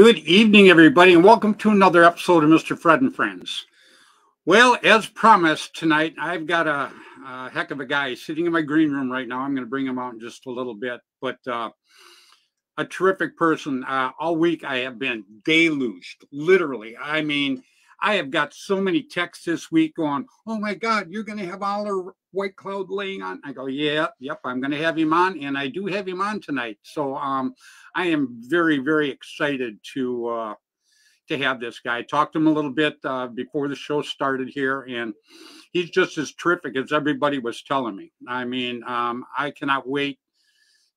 Good evening, everybody, and welcome to another episode of Mr. Fred and Friends. Well, as promised tonight, I've got a heck of a guy sitting in my green room right now. I'm going to bring him out in just a little bit, but a terrific person. All week I have been deluged, literally. I mean, I have got so many texts this week going, oh my God, you're going to have Oliver White Cloud laying on. I go, yep, I'm going to have him on, and I do have him on tonight. So I am very, very excited to have this guy. Talked to him a little bit before the show started here, and he's just as terrific as everybody was telling me. I mean, I cannot wait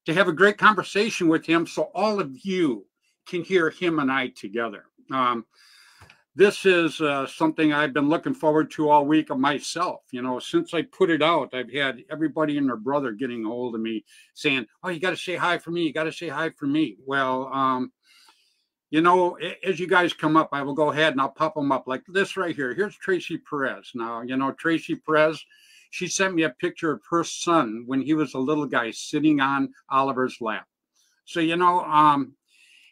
to have a great conversation with him so all of you can hear him and I together. This is something I've been looking forward to all week of myself. You know, since I put it out, I've had everybody and their brother getting a hold of me saying, oh, you got to say hi for me. You got to say hi for me. Well, you know, as you guys come up, I will go ahead and I'll pop them up like this right here. Here's Tracy Perez. Now, you know, Tracy Perez, she sent me a picture of her son when he was a little guy sitting on Oliver's lap. So, you know,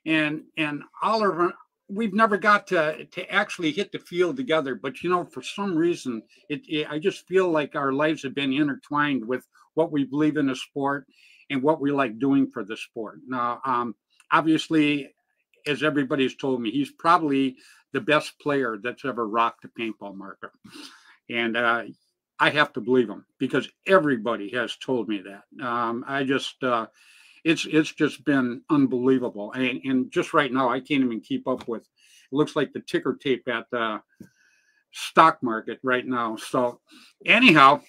and Oliver, we've never got to actually hit the field together, but you know, for some reason, I just feel like our lives have been intertwined with what we believe in the sport and what we like doing for the sport. Now, obviously, as everybody's told me, he's probably the best player that's ever rocked the paintball market, and I have to believe him because everybody has told me that. It's just been unbelievable. And just right now, I can't even keep up with, it looks like the ticker tape at the stock market right now. So anyhow,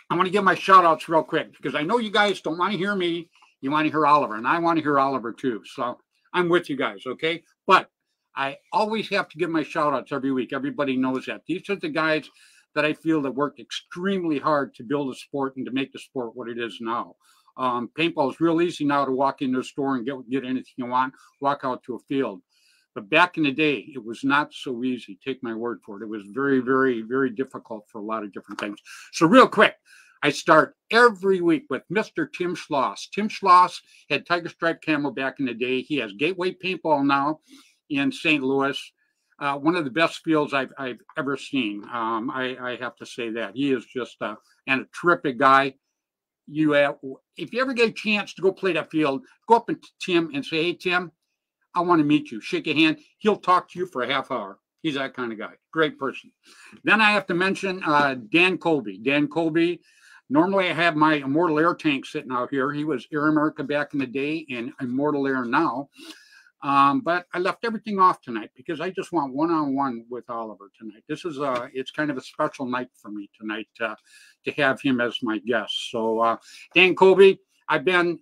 I want to give my shout outs real quick because I know you guys don't want to hear me. You want to hear Oliver, and I want to hear Oliver too. So I'm with you guys, okay? But I always have to give my shout outs every week. Everybody knows that. These are the guys that I feel that worked extremely hard to build a sport and to make the sport what it is now. Paintball is real easy now to walk into a store and get anything you want, walk out to a field. But back in the day, it was not so easy. Take my word for it. It was very, very, very difficult for a lot of different things. So real quick, I start every week with Mr. Tim Schloss. Tim Schloss had Tiger Stripe Camo back in the day. He has Gateway Paintball now in St. Louis. One of the best fields I've ever seen. I have to say that. He is just a terrific guy. If you ever get a chance to go play that field, go up to Tim and say, hey, Tim, I want to meet you. Shake your hand. He'll talk to you for a half hour. He's that kind of guy. Great person. Then I have to mention Dan Colby. Dan Colby, normally I have my Immortal Air tank sitting out here. He was Air America back in the day and Immortal Air now. But I left everything off tonight because I just want one-on-one with Oliver tonight. This is it's kind of a special night for me tonight to have him as my guest. So Dan Colby, I've been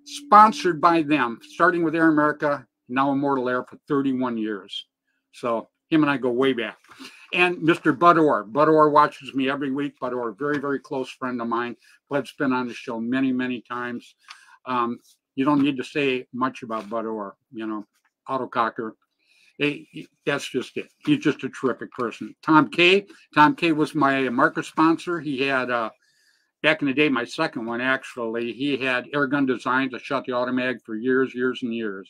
sponsored by them, starting with Air America, now Immortal Air for 31 years. So him and I go way back. And Mr. Bud Orr. Bud Orr watches me every week. Bud Orr, very, very close friend of mine. Bud's been on the show many, many times. You don't need to say much about Bud Orr, you know, autococker. That's just it. He's just a terrific person. Tom K. Tom K was my market sponsor. He had, back in the day, my second one, actually, he had Airgun Designs. I shot the Automag for years and years.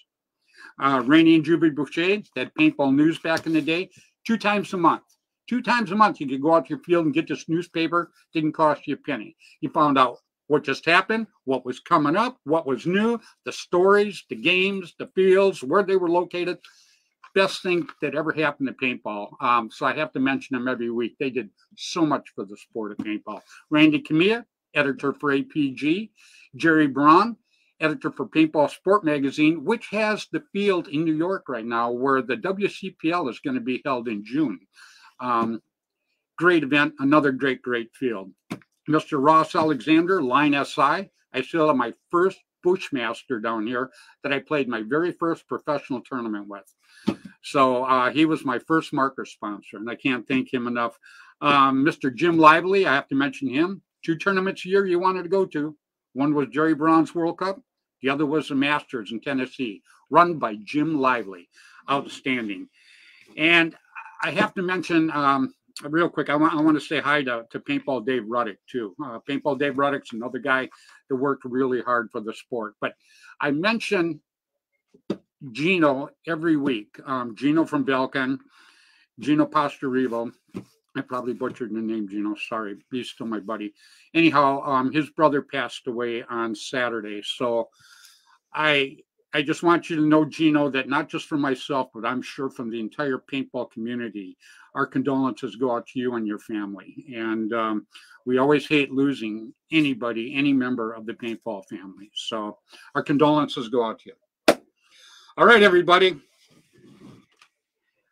Rainey and Juby Boucher, that Paintball News back in the day, 2 times a month. 2 times a month, you could go out to your field and get this newspaper. Didn't cost you a penny. You found out what just happened, what was coming up, what was new, the stories, the games, the fields, where they were located. Best thing that ever happened to paintball. So I have to mention them every week. They did so much for the sport of paintball. Randy Camilla, editor for APG. Jerry Braun, editor for Paintball Sport Magazine, which has the field in New York right now where the WCPL is going to be held in June. Great event, another great field. Mr. Ross Alexander, Line SI. I still have my first Bushmaster down here that I played my very first professional tournament with. So he was my first marker sponsor, and I can't thank him enough. Mr. Jim Lively, I have to mention him. 2 tournaments a year you wanted to go to. One was Jerry Braun's World Cup. The other was the Masters in Tennessee, run by Jim Lively. Outstanding. And I have to mention, real quick, I want to say hi to Paintball Dave Ruddick, too. Paintball Dave Ruddick's another guy that worked really hard for the sport. But I mention Gino every week. Gino from Belkin, Gino Pastorivo. I probably butchered the name, Gino. Sorry. He's still my buddy. Anyhow, his brother passed away on Saturday. So I just want you to know, Gino, that not just for myself, but I'm sure from the entire paintball community, our condolences go out to you and your family. And we always hate losing anybody, any member of the paintball family. So our condolences go out to you. All right, everybody.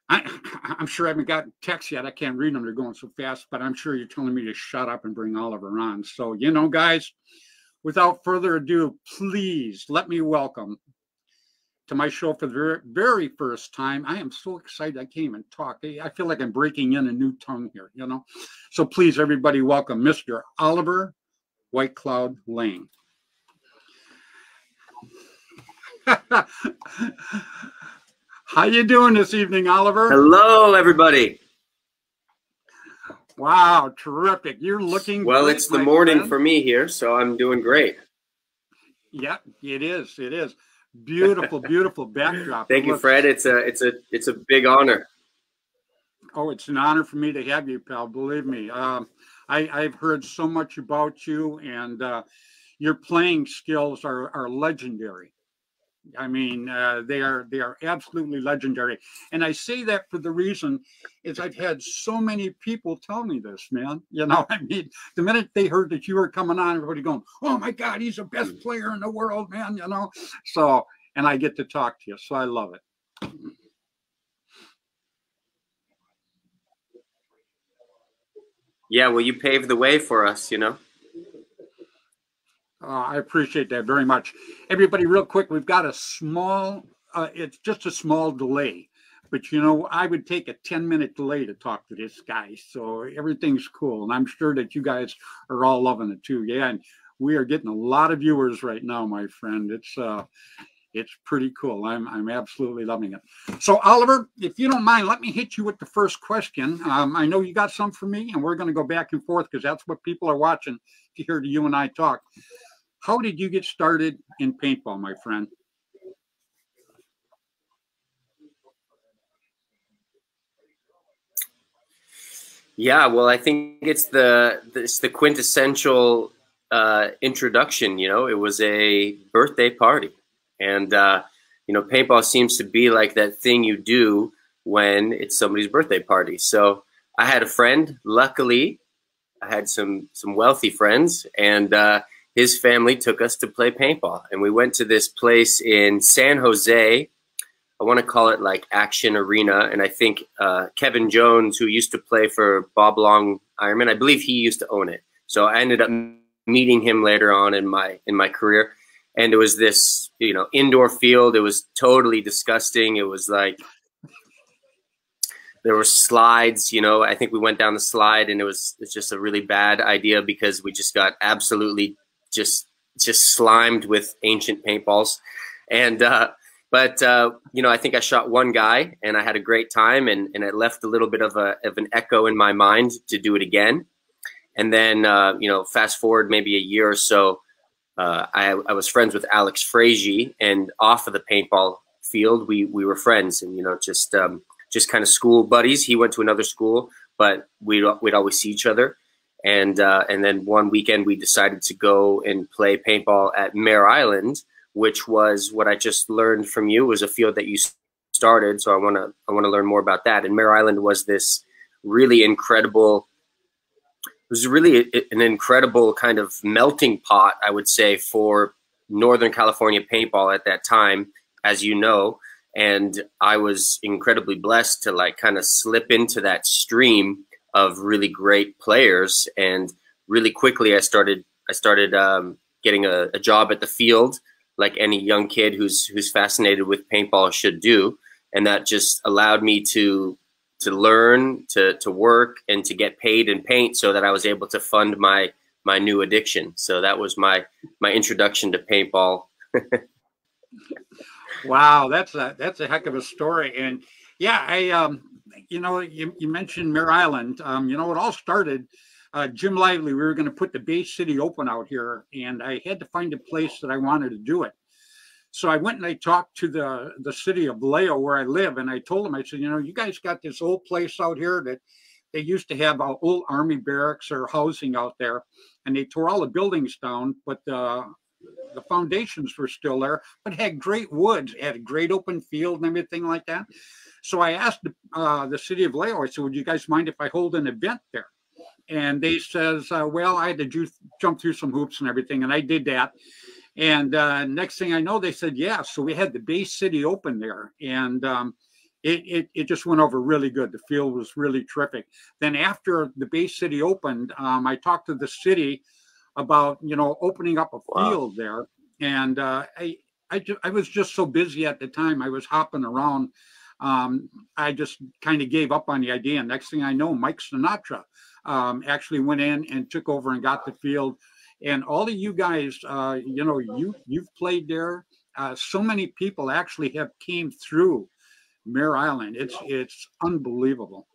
I'm sure I haven't gotten texts yet. I can't read them. They're going so fast, but I'm sure you're telling me to shut up and bring Oliver on. So, you know, guys, without further ado, please let me welcome to my show for the very first time. I am so excited I can't even talk. I feel like I'm breaking in a new tongue here, you know. So please, everybody, welcome Mr. Oliver White Cloud Lane. How you doing this evening, Oliver? Hello, everybody. Wow, terrific. You're looking well. great, It's the morning friend. For me here, so I'm doing great. Yeah, it is. It is. Beautiful, beautiful backdrop. Thank you, Fred. It's a big honor. Oh, it's an honor for me to have you, pal. Believe me. I've heard so much about you, and your playing skills are legendary. I mean, they are absolutely legendary. And I say that for the reason is I've had so many people tell me this, man. You know, I mean, the minute they heard that you were coming on, everybody going, oh my God, he's the best player in the world, man, you know. So, and I get to talk to you, so I love it. Yeah, well, you paved the way for us, you know. I appreciate that very much. Everybody, real quick, we've got a small, it's just a small delay. But, you know, I would take a 10-minute delay to talk to this guy. So everything's cool. And I'm sure that you guys are all loving it, too. Yeah, and we are getting a lot of viewers right now, my friend. It's pretty cool. I'm absolutely loving it. So, Oliver, if you don't mind, let me hit you with the first question. I know you got some for me, and we're going to go back and forth because that's what people are watching to hear you and I talk. How did you get started in paintball, my friend? Yeah, well, I think it's the quintessential introduction. You know, it was a birthday party, and you know, paintball seems to be like that thing you do when it's somebody's birthday party. So I had a friend. Luckily, I had some wealthy friends, and his family took us to play paintball. And we went to this place in San Jose. I want to call it like Action Arena. And I think Kevin Jones, who used to play for Bob Long Ironman, I believe he used to own it. So I ended up meeting him later on in my career. And it was this, you know, indoor field. It was totally disgusting. It was like, there were slides, you know. I think we went down the slide, and it's just a really bad idea because we just got absolutely just slimed with ancient paintballs. And but you know, I think I shot one guy, and I had a great time, and it left a little bit of an echo in my mind to do it again. And then you know, fast forward maybe a year or so, I was friends with Alex Frazier, and off of the paintball field, we were friends, and you know, just kind of school buddies. He went to another school, but we'd always see each other. And then one weekend we decided to go and play paintball at Mare Island, which was what I just learned from you, was a field that you started. So I want to learn more about that. And Mare Island was this really incredible, it was really an incredible kind of melting pot, I would say, for Northern California paintball at that time, as you know. And I was incredibly blessed to like kind of slip into that stream of really great players. And really quickly I started getting a job at the field, like any young kid who's fascinated with paintball should do. And that just allowed me to learn, to work, and to get paid in paint, so that I was able to fund my new addiction. So that was my introduction to paintball. Wow, that's a heck of a story. And yeah, you know, you mentioned Mare Island. You know, it all started, Jim Lively, we were going to put the Bay City Open out here, and I had to find a place that I wanted to do it. So I went and I talked to the city of Vallejo, where I live, and I told them, I said, you know, you guys got this old place out here that they used to have old Army barracks or housing out there, and they tore all the buildings down, but the foundations were still there, but had great woods, had a great open field and everything like that. So I asked the city of Vallejo, I said, would you guys mind if I hold an event there? And they says, well, I had to jump through some hoops and everything, and I did that. And next thing I know, they said, yeah. So we had the Bay City Open there, and it just went over really good. The field was really terrific. Then after the Bay City opened, I talked to the city about, you know, opening up a field there. And I was just so busy at the time. I was hopping around. I just kind of gave up on the idea. And next thing I know, Mike Sinatra actually went in and took over and got the field. And all of you guys, you know, you've played there. So many people actually have came through Mare Island. It's unbelievable.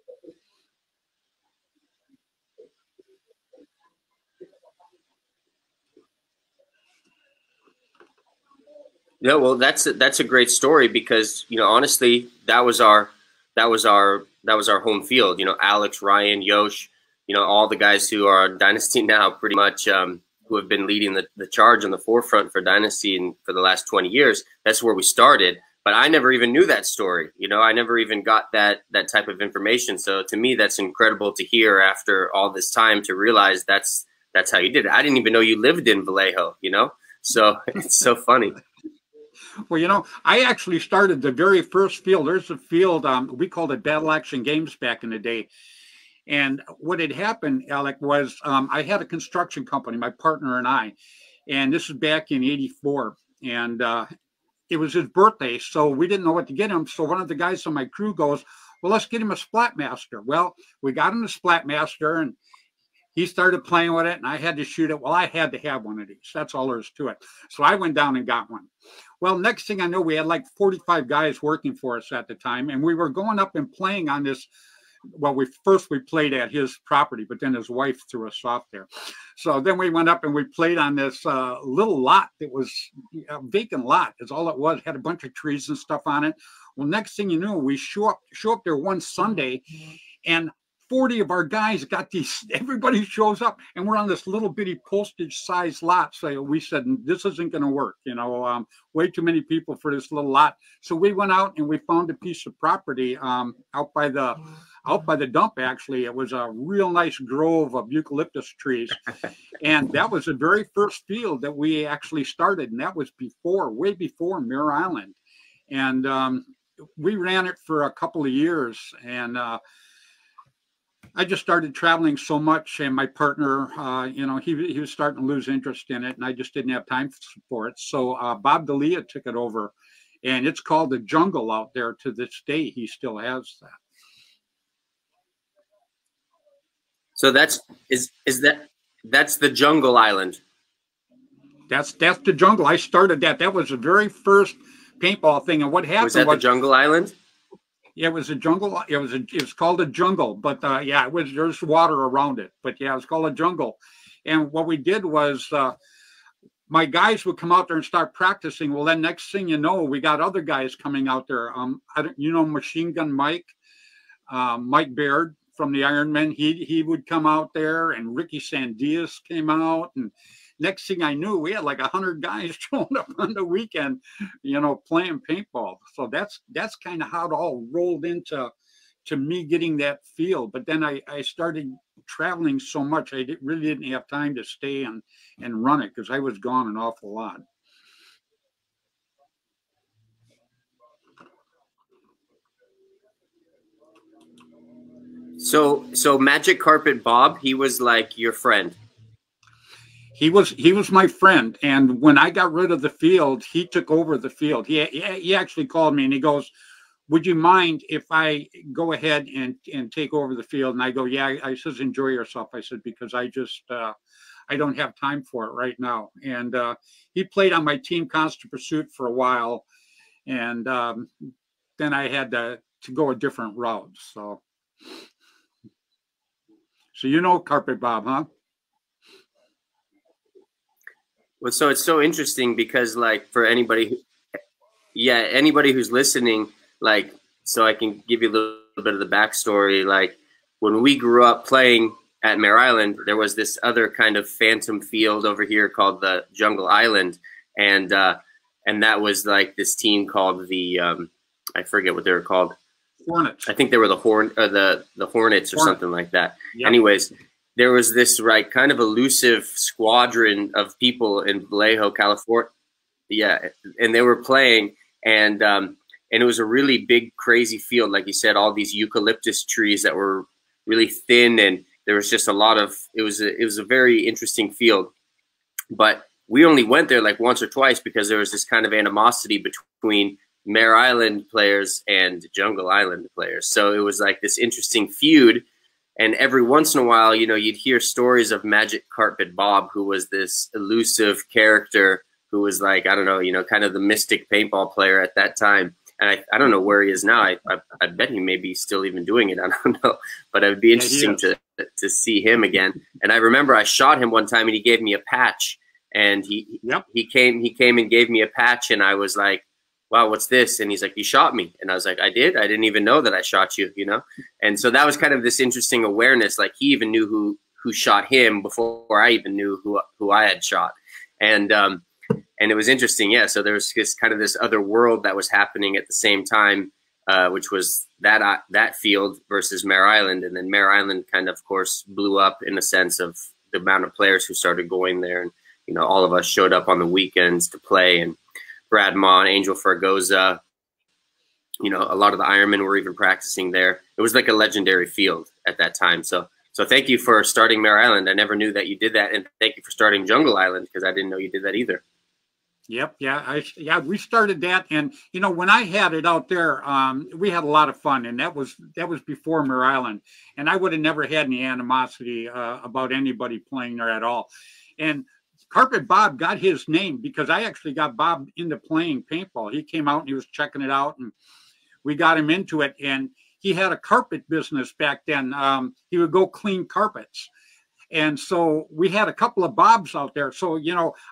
Yeah, well, that's a great story, because, you know, honestly, that was our home field. You know, Alex, Ryan, Yosh, you know, all the guys who are on Dynasty now, pretty much, who have been leading the charge on the forefront for Dynasty and for the last 20 years. That's where we started. But I never even knew that story. You know, I never even got that type of information. So to me, that's incredible to hear after all this time, to realize that's how you did it. I didn't even know you lived in Vallejo, you know? So it's so funny. Well, you know, I actually started the very first field. There's a field, we called it Battle Action Games back in the day. And what had happened, Alec, was I had a construction company, my partner and I, and this is back in '84. And it was his birthday, so we didn't know what to get him. So one of the guys on my crew goes, well, let's get him a Splatmaster. Well, we got him a Splatmaster, and he started playing with it, and I had to shoot it. Well, I had to have one of these. That's all there is to it. So I went down and got one. Well, next thing I know, we had like 45 guys working for us at the time, and we were going up and playing on this. Well, we played at his property, but then his wife threw us off there. So then we went up and we played on this little lot that was a vacant lot. Is all it was. Had a bunch of trees and stuff on it. Well, next thing you know, we show up there one Sunday, and 40 of our guys got these, everybody shows up, and we're on this little bitty postage size lot. So we said, this isn't going to work, you know, way too many people for this little lot. So we went out and we found a piece of property out by the dump. Actually, it was a real nice grove of eucalyptus trees. And that was the very first field that we actually started. And that was way before Mare Island. And we ran it for a couple of years, and I just started traveling so much, and my partner, you know, he was starting to lose interest in it, and I just didn't have time for it. So Bob D'Elia took it over, and it's called the Jungle out there to this day. He still has that. So that's the Jungle Island. That's the Jungle. I started that. That was the very first paintball thing. And what happened was that the Jungle Island? Yeah, it was a jungle. It was called a jungle, but yeah, there's water around it. But yeah, it was called a jungle. And what we did was my guys would come out there and start practicing. Well, then next thing you know, we got other guys coming out there. You know, Machine Gun Mike, Mike Baird from the Ironmen. He would come out there, and Ricky Sandias came out, and next thing I knew, we had like 100 guys showing up on the weekend, playing paintball. So that's kind of how it all rolled into me getting that feel. But then I started traveling so much, really didn't have time to stay and run it because I was gone an awful lot. So Magic Carpet Bob, he was like your friend. He was my friend, and when I got rid of the field, he took over the field. He actually called me and he goes, "Would you mind if I go ahead and take over the field?" And I go, "Yeah." I says, "Enjoy yourself." I said, "Because I just I don't have time for it right now." And he played on my team, Constant Pursuit, for a while, and then I had to go a different route. So Carpet Bob, huh? Well, so it's so interesting because, like, for anybody, anybody who's listening, like, so I can give you a little bit of the backstory. Like, when we grew up playing at Mare Island, there was this other kind of phantom field over here called the Jungle Island, and that was like this team called the I forget what they were called. Hornets. I think they were the Hornets or something like that. Yep. Anyways, there was this kind of elusive squadron of people in Vallejo, California. Yeah, and they were playing, and it was a really big, crazy field, like you said, all these eucalyptus trees that were really thin, and there was just a lot of. It was a very interesting field, but we only went there like once or twice because there was this kind of animosity between Mare Island players and Jungle Island players. So it was like this interesting feud. And every once in a while, you'd hear stories of Magic Carpet Bob, who was this elusive character who was like, I don't know, kind of the mystic paintball player at that time. And I don't know where he is now. I bet he may be still even doing it. I don't know. But it would be interesting to see him again. And I remember I shot him one time and he gave me a patch. And he came and gave me a patch, and I was like, wow, what's this? And he's like, you shot me. And I was like, I did? I didn't even know that I shot you, And so that was kind of this interesting awareness. Like, he even knew who shot him before I even knew who I had shot. And it was interesting. Yeah. So there was just kind of this other world that was happening at the same time, which was that field versus Mare Island. And then Mare Island kind of course, blew up in the sense of the amount of players who started going there. And, all of us showed up on the weekends to play, and Brad Mon, Angel Fergoza, a lot of the Ironmen were even practicing there. It was like a legendary field at that time. So thank you for starting Mare Island. I never knew that you did that. And thank you for starting Jungle Island, because I didn't know you did that either. Yep. Yeah. We started that. And, when I had it out there, we had a lot of fun, and that was before Mare Island. And I would have never had any animosity about anybody playing there at all. And Carpet Bob got his name because I actually got Bob into playing paintball. He came out and he was checking it out, and we got him into it. And he had a carpet business back then. He would go clean carpets. And so we had a couple of Bobs out there. So,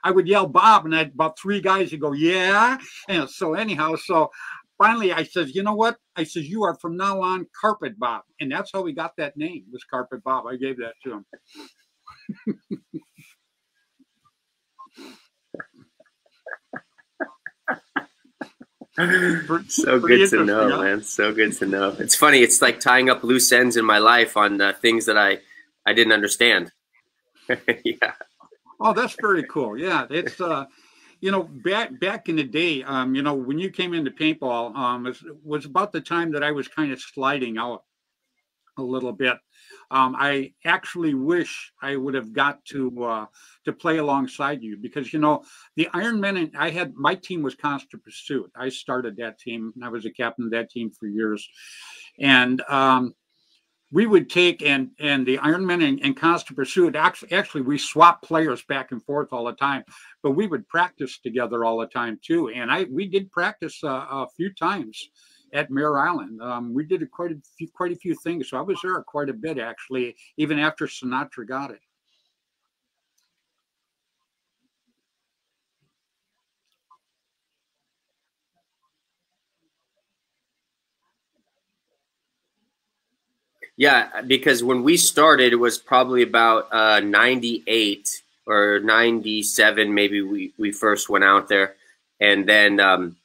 I would yell Bob, and I had about 3 guys who go, yeah. And so anyhow, so finally I said, you know what? I said, you are from now on Carpet Bob. And that's how we got that name, was Carpet Bob. I gave that to him. So good to know, man. So good to know. It's funny. It's like tying up loose ends in my life on things that I didn't understand. Yeah. Oh, that's very cool. Yeah. It's, back in the day, when you came into paintball, was about the time that I was kind of sliding out a little bit. I actually wish I would have got to play alongside you, because the Ironmen, and my team was Constant Pursuit. I started that team, and I was a captain of that team for years. And we would take and the Ironmen and Constant Pursuit. Actually, we swapped players back and forth all the time, but we would practice together all the time too. And we did practice a few times at Mare Island. We did quite a few things. So I was there quite a bit, actually, even after Sinatra got it. Yeah, because when we started, it was probably about 98 or 97, maybe we first went out there. And then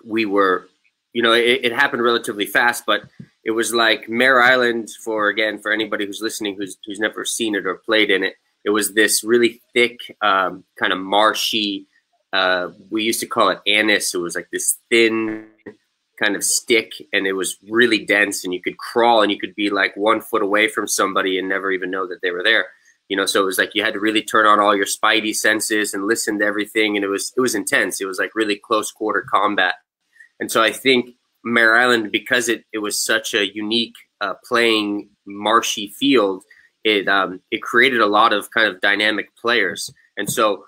we were, you know, it happened relatively fast, but it was like Mare Island for anybody who's listening who's never seen it or played in it. It was this really thick, kind of marshy, we used to call it anise. It was like this thin kind of stick, and it was really dense, and you could crawl and you could be like 1 foot away from somebody and never even know that they were there. You know, so it was like you had to really turn on all your spidey senses and listen to everything, and it was intense. It was like really close quarter combat. And so I think Mare Island, because it was such a unique playing marshy field, it created a lot of kind of dynamic players. And so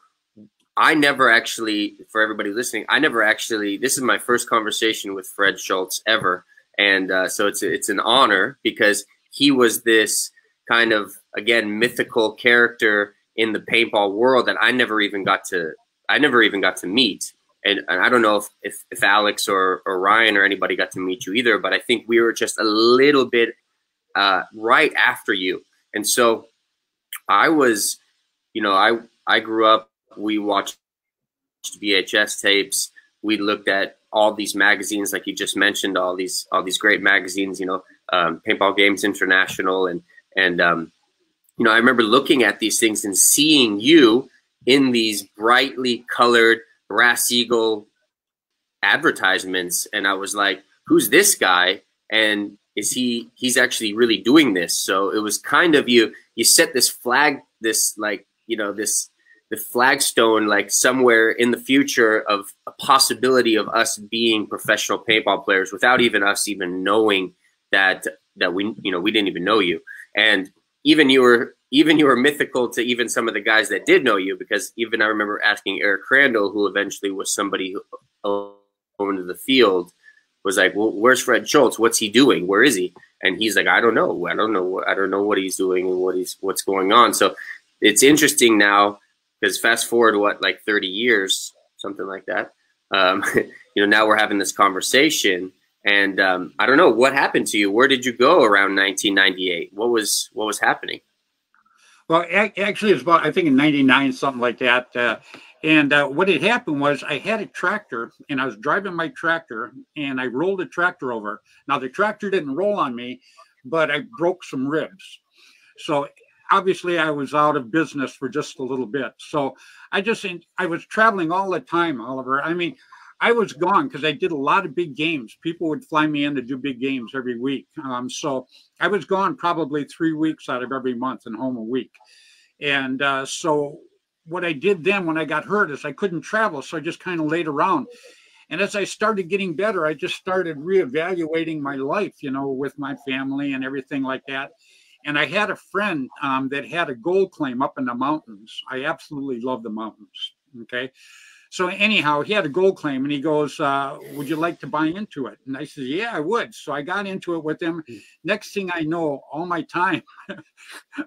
I never actually, for everybody listening, this is my first conversation with Fred Schultz ever. And so it's an honor, because he was this kind of, again, mythical character in the paintball world that I never even got to meet. And I don't know if Alex or Ryan or anybody got to meet you either, but I think we were just a little bit right after you. And so I was, you know, I grew up, we watched VHS tapes. We looked at all these magazines, like you just mentioned, all these great magazines, you know, Paintball Games International. And you know, I remember looking at these things and seeing you in these brightly colored Brass Eagle advertisements. And I was like, who's this guy? And he's actually really doing this. So it was kind of, you set this flag, this, like, you know, the flagstone, like somewhere in the future of a possibility of us being professional paintball players without even us even knowing that we, you know, we didn't even know you. And even you were mythical to even some of the guys that did know you, because even I remember asking Eric Crandall, who eventually was somebody who owned the field, was like, well, where's Fred Schultz? What's he doing? Where is he? And he's like, I don't know what he's doing and what's going on. So it's interesting now, because fast forward, what, like 30 years, something like that. You know, now we're having this conversation, and I don't know what happened to you. Where did you go around 1998? What was happening? Well, actually, it's about, I think, in 99, something like that. And what had happened was I had a tractor, and I was driving my tractor, and I rolled the tractor over. Now, the tractor didn't roll on me, but I broke some ribs. So obviously I was out of business for just a little bit. So I was traveling all the time, Oliver. I mean, I was gone because I did a lot of big games. People would fly me in to do big games every week. So I was gone probably 3 weeks out of every month and home a week. And so what I did then when I got hurt is I couldn't travel. So I just kind of laid around. And as I started getting better, I just started reevaluating my life, you know, with my family and everything like that. And I had a friend that had a gold claim up in the mountains. I absolutely love the mountains. Okay. So anyhow, he had a gold claim, and he goes, would you like to buy into it? And I said, yeah, I would. So I got into it with him. Next thing I know, all my time,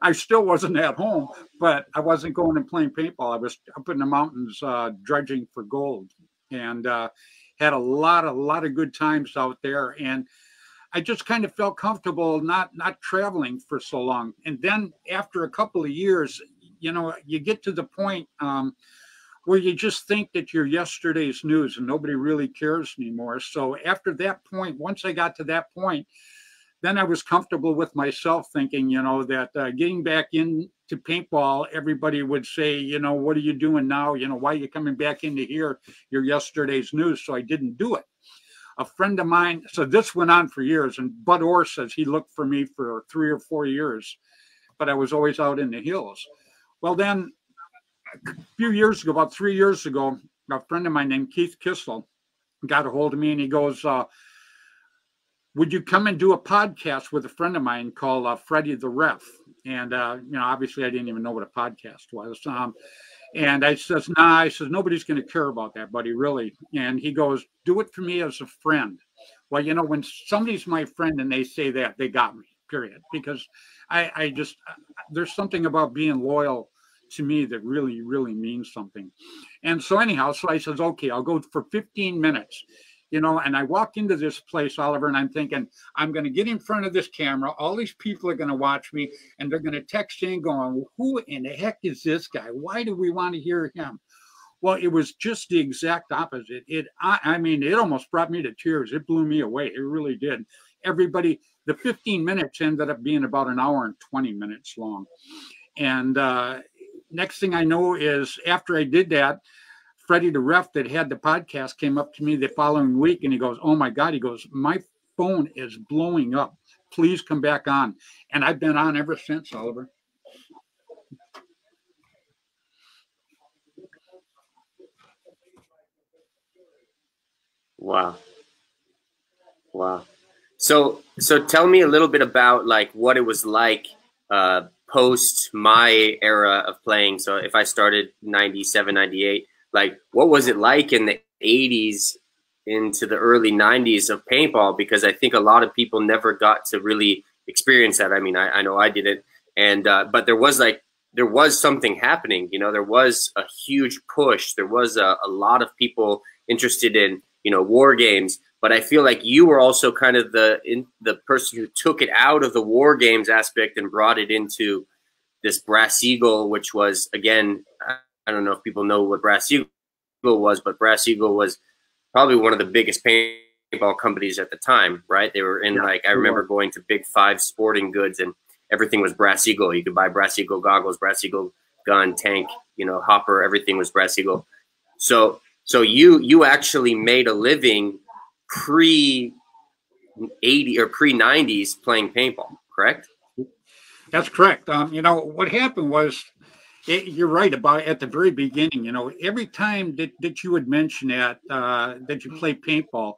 I still wasn't at home, but I wasn't going and playing paintball. I was up in the mountains dredging for gold, and had a lot of good times out there. And I just kind of felt comfortable not traveling for so long. And then after a couple of years, you know, you get to the point where you just think that you're yesterday's news and nobody really cares anymore. So after that point, once I got to that point, then I was comfortable with myself, thinking, you know, that getting back into paintball, everybody would say, you know, what are you doing now? You know, why are you coming back into here? You're yesterday's news. So I didn't do it. A friend of mine, so this went on for years, and Bud Orr says he looked for me for 3 or 4 years, but I was always out in the hills. Well, then a few years ago, about 3 years ago, a friend of mine named Keith Kissel got a hold of me, and he goes, would you come and do a podcast with a friend of mine called Freddy the Ref? And, you know, obviously I didn't even know what a podcast was. And I says, nah, I says, nobody's going to care about that, buddy, really. And he goes, do it for me as a friend. Well, you know, when somebody's my friend and they say that, they got me, period. Because I just, there's something about being loyal to me that really, really means something. And so anyhow, so I says, okay, I'll go for 15 minutes. you know, and I walked into this place, Oliver, and I'm thinking, I'm going to get in front of this camera. All these people are going to watch me, and they're going to text in going, who in the heck is this guy? Why do we want to hear him? Well, it was just the exact opposite. I mean, it almost brought me to tears. It blew me away. It really did. Everybody, the 15 minutes ended up being about an hour and 20 minutes long. And next thing I know is after I did that, Freddy, the ref that had the podcast, came up to me the following week and he goes, oh my God, he goes, my phone is blowing up. Please come back on. And I've been on ever since, Oliver. Wow. Wow. So tell me a little bit about like what it was like post my era of playing. So if I started 97, 98, like what was it like in the 80s into the early 90s of paintball? Because I think a lot of people never got to really experience that. I mean, I know I didn't. And but there was something happening, you know, there was a huge push. There was a lot of people interested in, you know, war games. But I feel like you were also kind of the person who took it out of the war games aspect and brought it into this Brass Eagle, which was, again, I don't know if people know what Brass Eagle was, but Brass Eagle was probably one of the biggest paintball companies at the time, right? They were in like, I remember going to Big Five Sporting Goods and everything was Brass Eagle. You could buy Brass Eagle goggles, Brass Eagle gun, tank, you know, hopper, everything was Brass Eagle. So you actually made a living pre-80 or pre-90s playing paintball, correct? That's correct. You know, what happened was, you're right about at the very beginning, you know, every time that you would mention that you play paintball,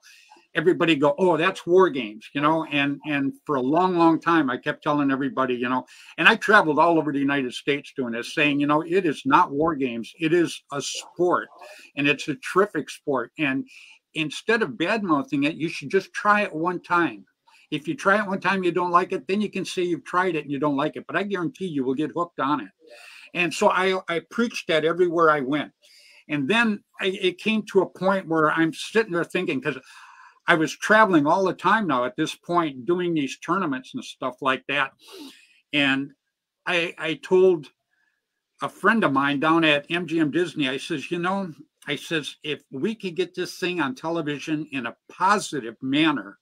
everybody go, oh, that's war games, you know, and for a long, long time, I kept telling everybody, you know, and I traveled all over the United States doing this, saying, you know, it is not war games. It is a sport, and it's a terrific sport. And instead of bad-mouthing it, you should just try it one time. If you try it one time, you don't like it, then you can say you've tried it and you don't like it. But I guarantee you will get hooked on it. And so I preached that everywhere I went. And then it came to a point where I'm sitting there thinking, because I was traveling all the time now at this point, doing these tournaments and stuff like that. And I told a friend of mine down at MGM Disney, I says, you know, I says, if we could get this thing on television in a positive manner,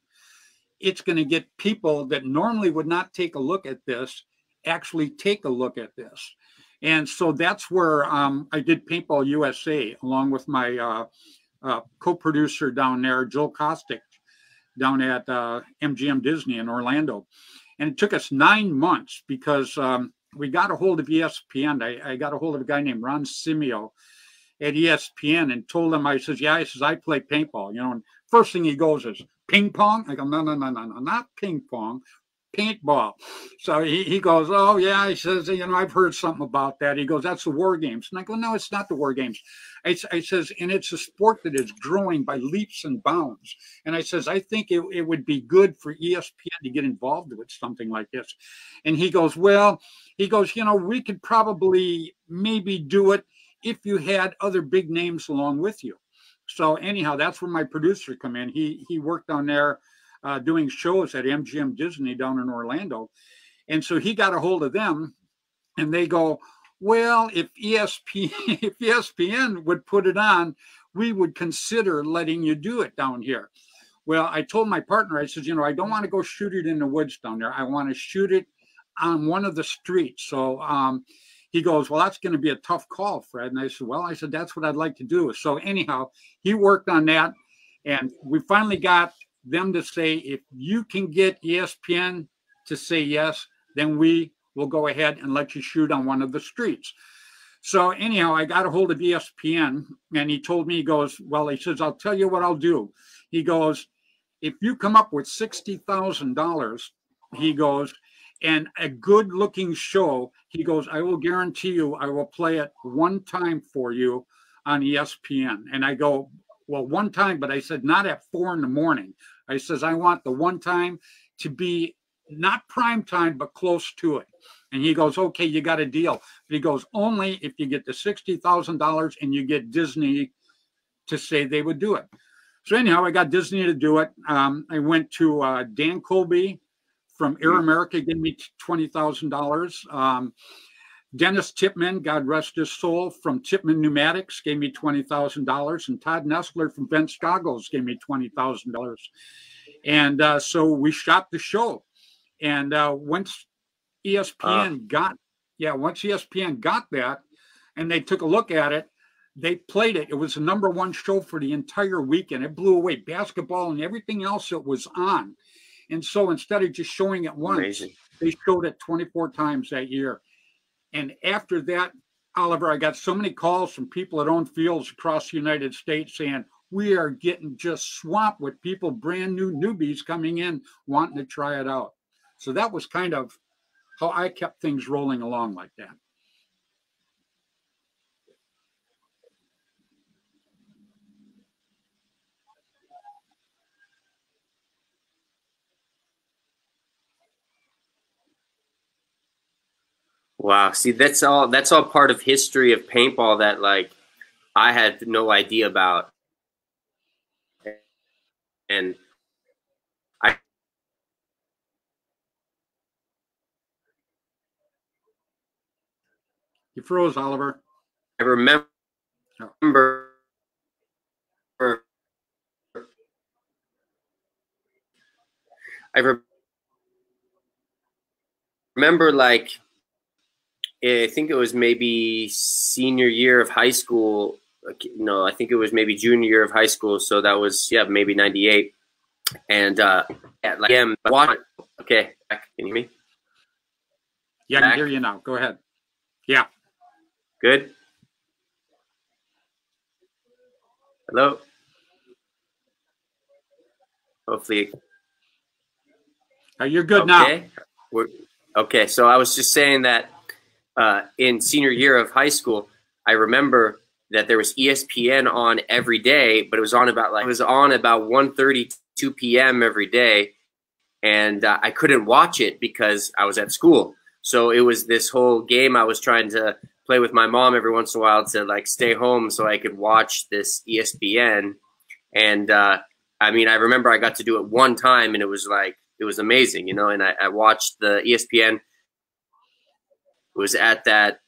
it's going to get people that normally would not take a look at this actually take a look at this. And so that's where I did Paintball USA along with my co-producer down there, Joel Kostick, down at MGM Disney in Orlando. And it took us 9 months because we got a hold of ESPN. I got a hold of a guy named Ron Simio at ESPN and told him, I says, yeah, I play paintball, you know, and first thing he goes is ping pong. I go, no, not ping pong, paintball. So he goes, oh yeah, he says, you know, I've heard something about that. He goes, that's the war games. And I go, no, it's not the war games. I says, and it's a sport that is growing by leaps and bounds. And I says, I think it would be good for ESPN to get involved with something like this. And he goes, well, he goes, you know, we could probably maybe do it if you had other big names along with you. So anyhow, that's where my producer come in. He worked down there doing shows at MGM Disney down in Orlando. And so he got a hold of them and they go, well, if ESPN would put it on, we would consider letting you do it down here. Well, I told my partner, I said, you know, I don't want to go shoot it in the woods down there. I want to shoot it on one of the streets. So he goes, well, that's going to be a tough call, Fred. And I said, well, that's what I'd like to do. So anyhow, he worked on that. And we finally got them to say, if you can get ESPN to say yes, then we will go ahead and let you shoot on one of the streets. So anyhow, I got a hold of ESPN and he told me, he goes, well, he says, I'll tell you what I'll do. He goes, if you come up with $60,000, he goes, and a good looking show, he goes, I will guarantee you, I will play it one time for you on ESPN. And I go, well, one time, but I said, not at 4 a.m. I says, I want the one time to be not prime time, but close to it. And he goes, okay, you got a deal. But he goes, only if you get the $60,000 and you get Disney to say they would do it. So anyhow, I got Disney to do it. I went to Dan Colby from Air America, gave me $20,000. Dennis Tipman, God rest his soul, from Tipman Pneumatics, gave me $20,000. And Todd Nestler from Vince Goggles gave me $20,000. And so we shot the show. And once ESPN got that, and they took a look at it, they played it. It was the #1 show for the entire weekend. It blew away basketball and everything else that was on. And so instead of just showing it once, they showed it 24 times that year. And after that, Oliver, I got so many calls from people that own fields across the United States saying, we are getting just swamped with people, brand new newbies coming in, wanting to try it out. So that was kind of how I kept things rolling along like that. Wow. See, that's all part of history of paintball that like I had no idea about. And You froze, Oliver. I remember like I think it was maybe senior year of high school. No, I think it was maybe junior year of high school. So that was, maybe 98. And okay, can you hear me? Yeah, I can hear you now. Go ahead. Yeah. Good. Hello. Hopefully. You're good now. Okay. So I was just saying that in senior year of high school, I remember that there was ESPN on every day, but it was on about 1:30, 2 p.m. every day, and I couldn't watch it because I was at school. So it was this whole game I was trying to play with my mom every once in a while to like stay home so I could watch this ESPN. And I mean, I remember I got to do it one time, and it was amazing, you know. And I watched the ESPN. It was at that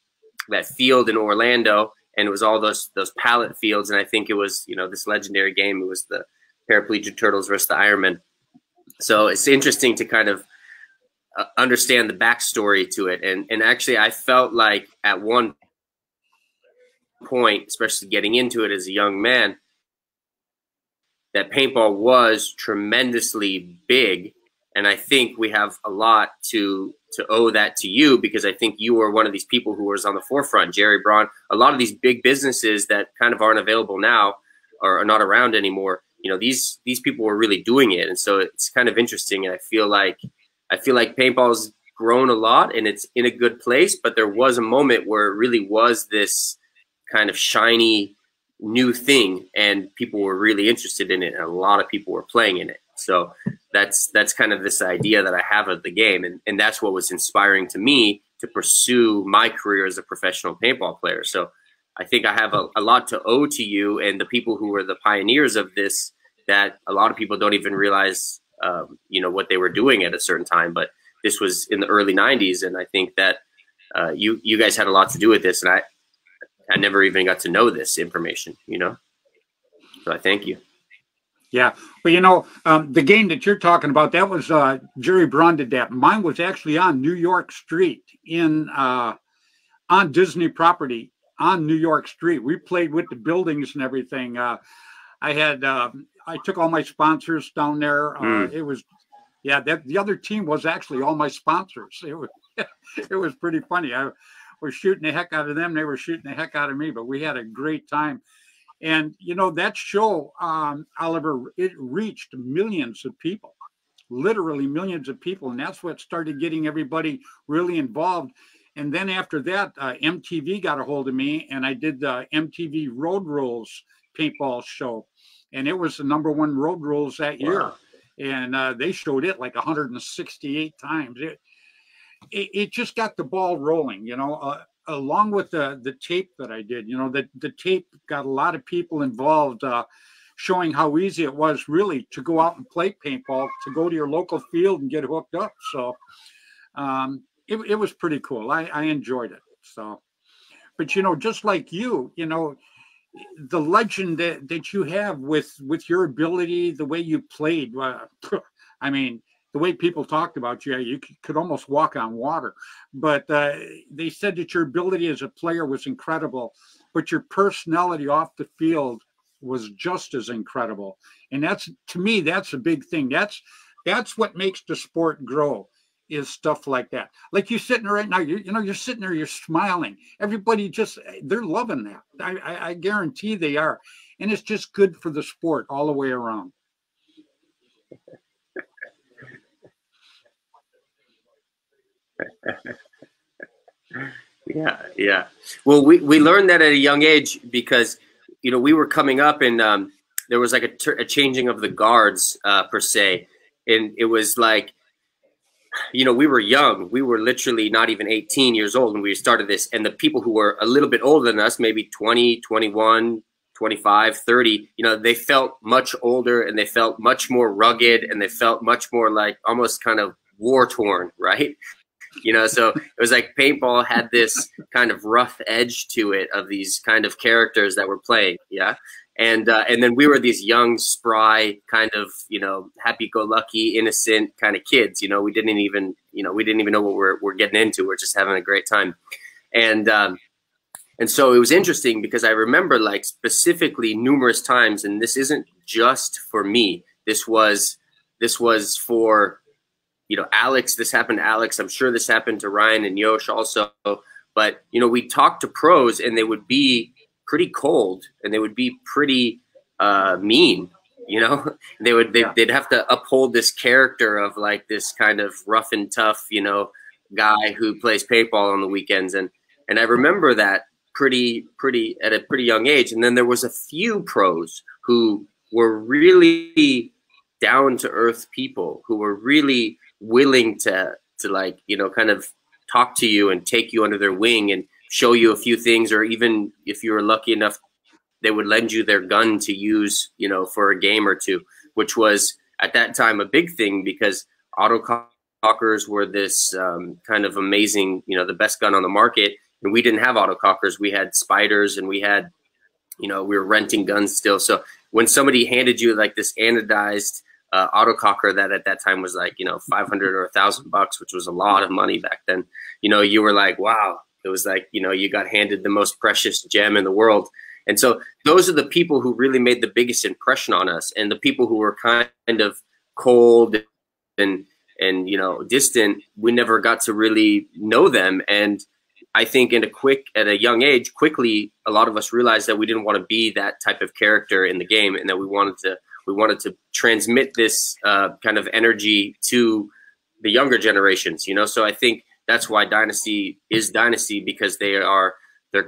field in Orlando, and it was all those pallet fields. And I think it was, you know, this legendary game. It was the Paraplegic Turtles versus the Ironmen. So it's interesting to kind of understand the backstory to it. And actually, I felt like at one point, especially getting into it as a young man, that paintball was tremendously big. And I think we have a lot to owe that to you, because I think you were one of these people who was on the forefront. Jerry Braun, a lot of these big businesses that kind of aren't available now or are not around anymore. You know, these people were really doing it. And so it's kind of interesting. And I feel like paintball's grown a lot and it's in a good place, but there was a moment where it really was this kind of shiny new thing and people were really interested in it, and a lot of people were playing in it. So that's kind of this idea that I have of the game, and that's what was inspiring to me to pursue my career as a professional paintball player. So I think I have a lot to owe to you and the people who were the pioneers of this, that a lot of people don't even realize you know, what they were doing at a certain time. But this was in the early 90s, and I think that you guys had a lot to do with this, and I never even got to know this information, you know? So I thank you. Yeah. Well, you know, the game that you're talking about, that was Jerry Braun did that. Mine was actually on New York Street on Disney property on New York Street. We played with the buildings and everything. I took all my sponsors down there. It was, the other team was actually all my sponsors. It was pretty funny. I was shooting the heck out of them. They were shooting the heck out of me, but we had a great time. And, you know, that show, Oliver, it reached millions of people, literally millions of people. And that's what started getting everybody really involved. And then after that, MTV got a hold of me, and I did the MTV Road Rules paintball show. And it was the #1 Road Rules that year. Wow. And they showed it like 168 times. It just got the ball rolling, you know, along with the tape that I did. You know, the tape got a lot of people involved, showing how easy it was really to go out and play paintball, to go to your local field and get hooked up. So it was pretty cool. I enjoyed it. So, but you know, just like you know, the legend that you have with your ability, the way you played, I mean, the way people talked about you, you could almost walk on water. But they said that your ability as a player was incredible, but your personality off the field was just as incredible. And that's, to me, that's a big thing. That's what makes the sport grow, is stuff like that. Like you sitting there right now, you know, you're sitting there, you're smiling. Everybody just, they're loving that. I guarantee they are. And it's just good for the sport all the way around. Yeah. Well, we learned that at a young age because, you know, we were coming up and there was like a changing of the guards per se. And it was like, you know, we were young. We were literally not even 18 years old when we started this. And the people who were a little bit older than us, maybe 20, 21, 25, 30, you know, they felt much older and they felt much more rugged and they felt much more like almost kind of war torn, right? You know, so it was like paintball had this kind of rough edge to it of these kind of characters that were playing. Yeah. And then we were these young, spry, kind of, you know, happy-go-lucky, innocent kind of kids. You know, we didn't even know what we're getting into. We're just having a great time. And so it was interesting because I remember like specifically numerous times, and this isn't just for me. This was for, you know, Alex. This happened to Alex. I'm sure this happened to Ryan and Yosh also. But, you know, we talked to pros and they would be pretty cold and they would be pretty mean, you know. They'd have to uphold this character of like this kind of rough and tough, you know, guy who plays paintball on the weekends. And I remember that pretty at a pretty young age. And then there was a few pros who were really down to earth people who were really willing to like, you know, kind of talk to you and take you under their wing and show you a few things, or even if you were lucky enough, they would lend you their gun to use, you know, for a game or two, which was at that time a big thing because autocockers were this kind of amazing, you know, the best gun on the market. And we didn't have autocockers. We had spiders and we had, you know, we were renting guns still. So when somebody handed you like this anodized autococker that at that time was like, you know, 500 or $1,000, which was a lot of money back then, you know, you were like, wow. It was like, you know, you got handed the most precious gem in the world. And so those are the people who really made the biggest impression on us. And the people who were kind of cold and you know, distant, we never got to really know them. And I think at a young age, quickly, a lot of us realized that we didn't want to be that type of character in the game, and that we wanted to transmit this kind of energy to the younger generations, you know. So I think that's why Dynasty is Dynasty, because they're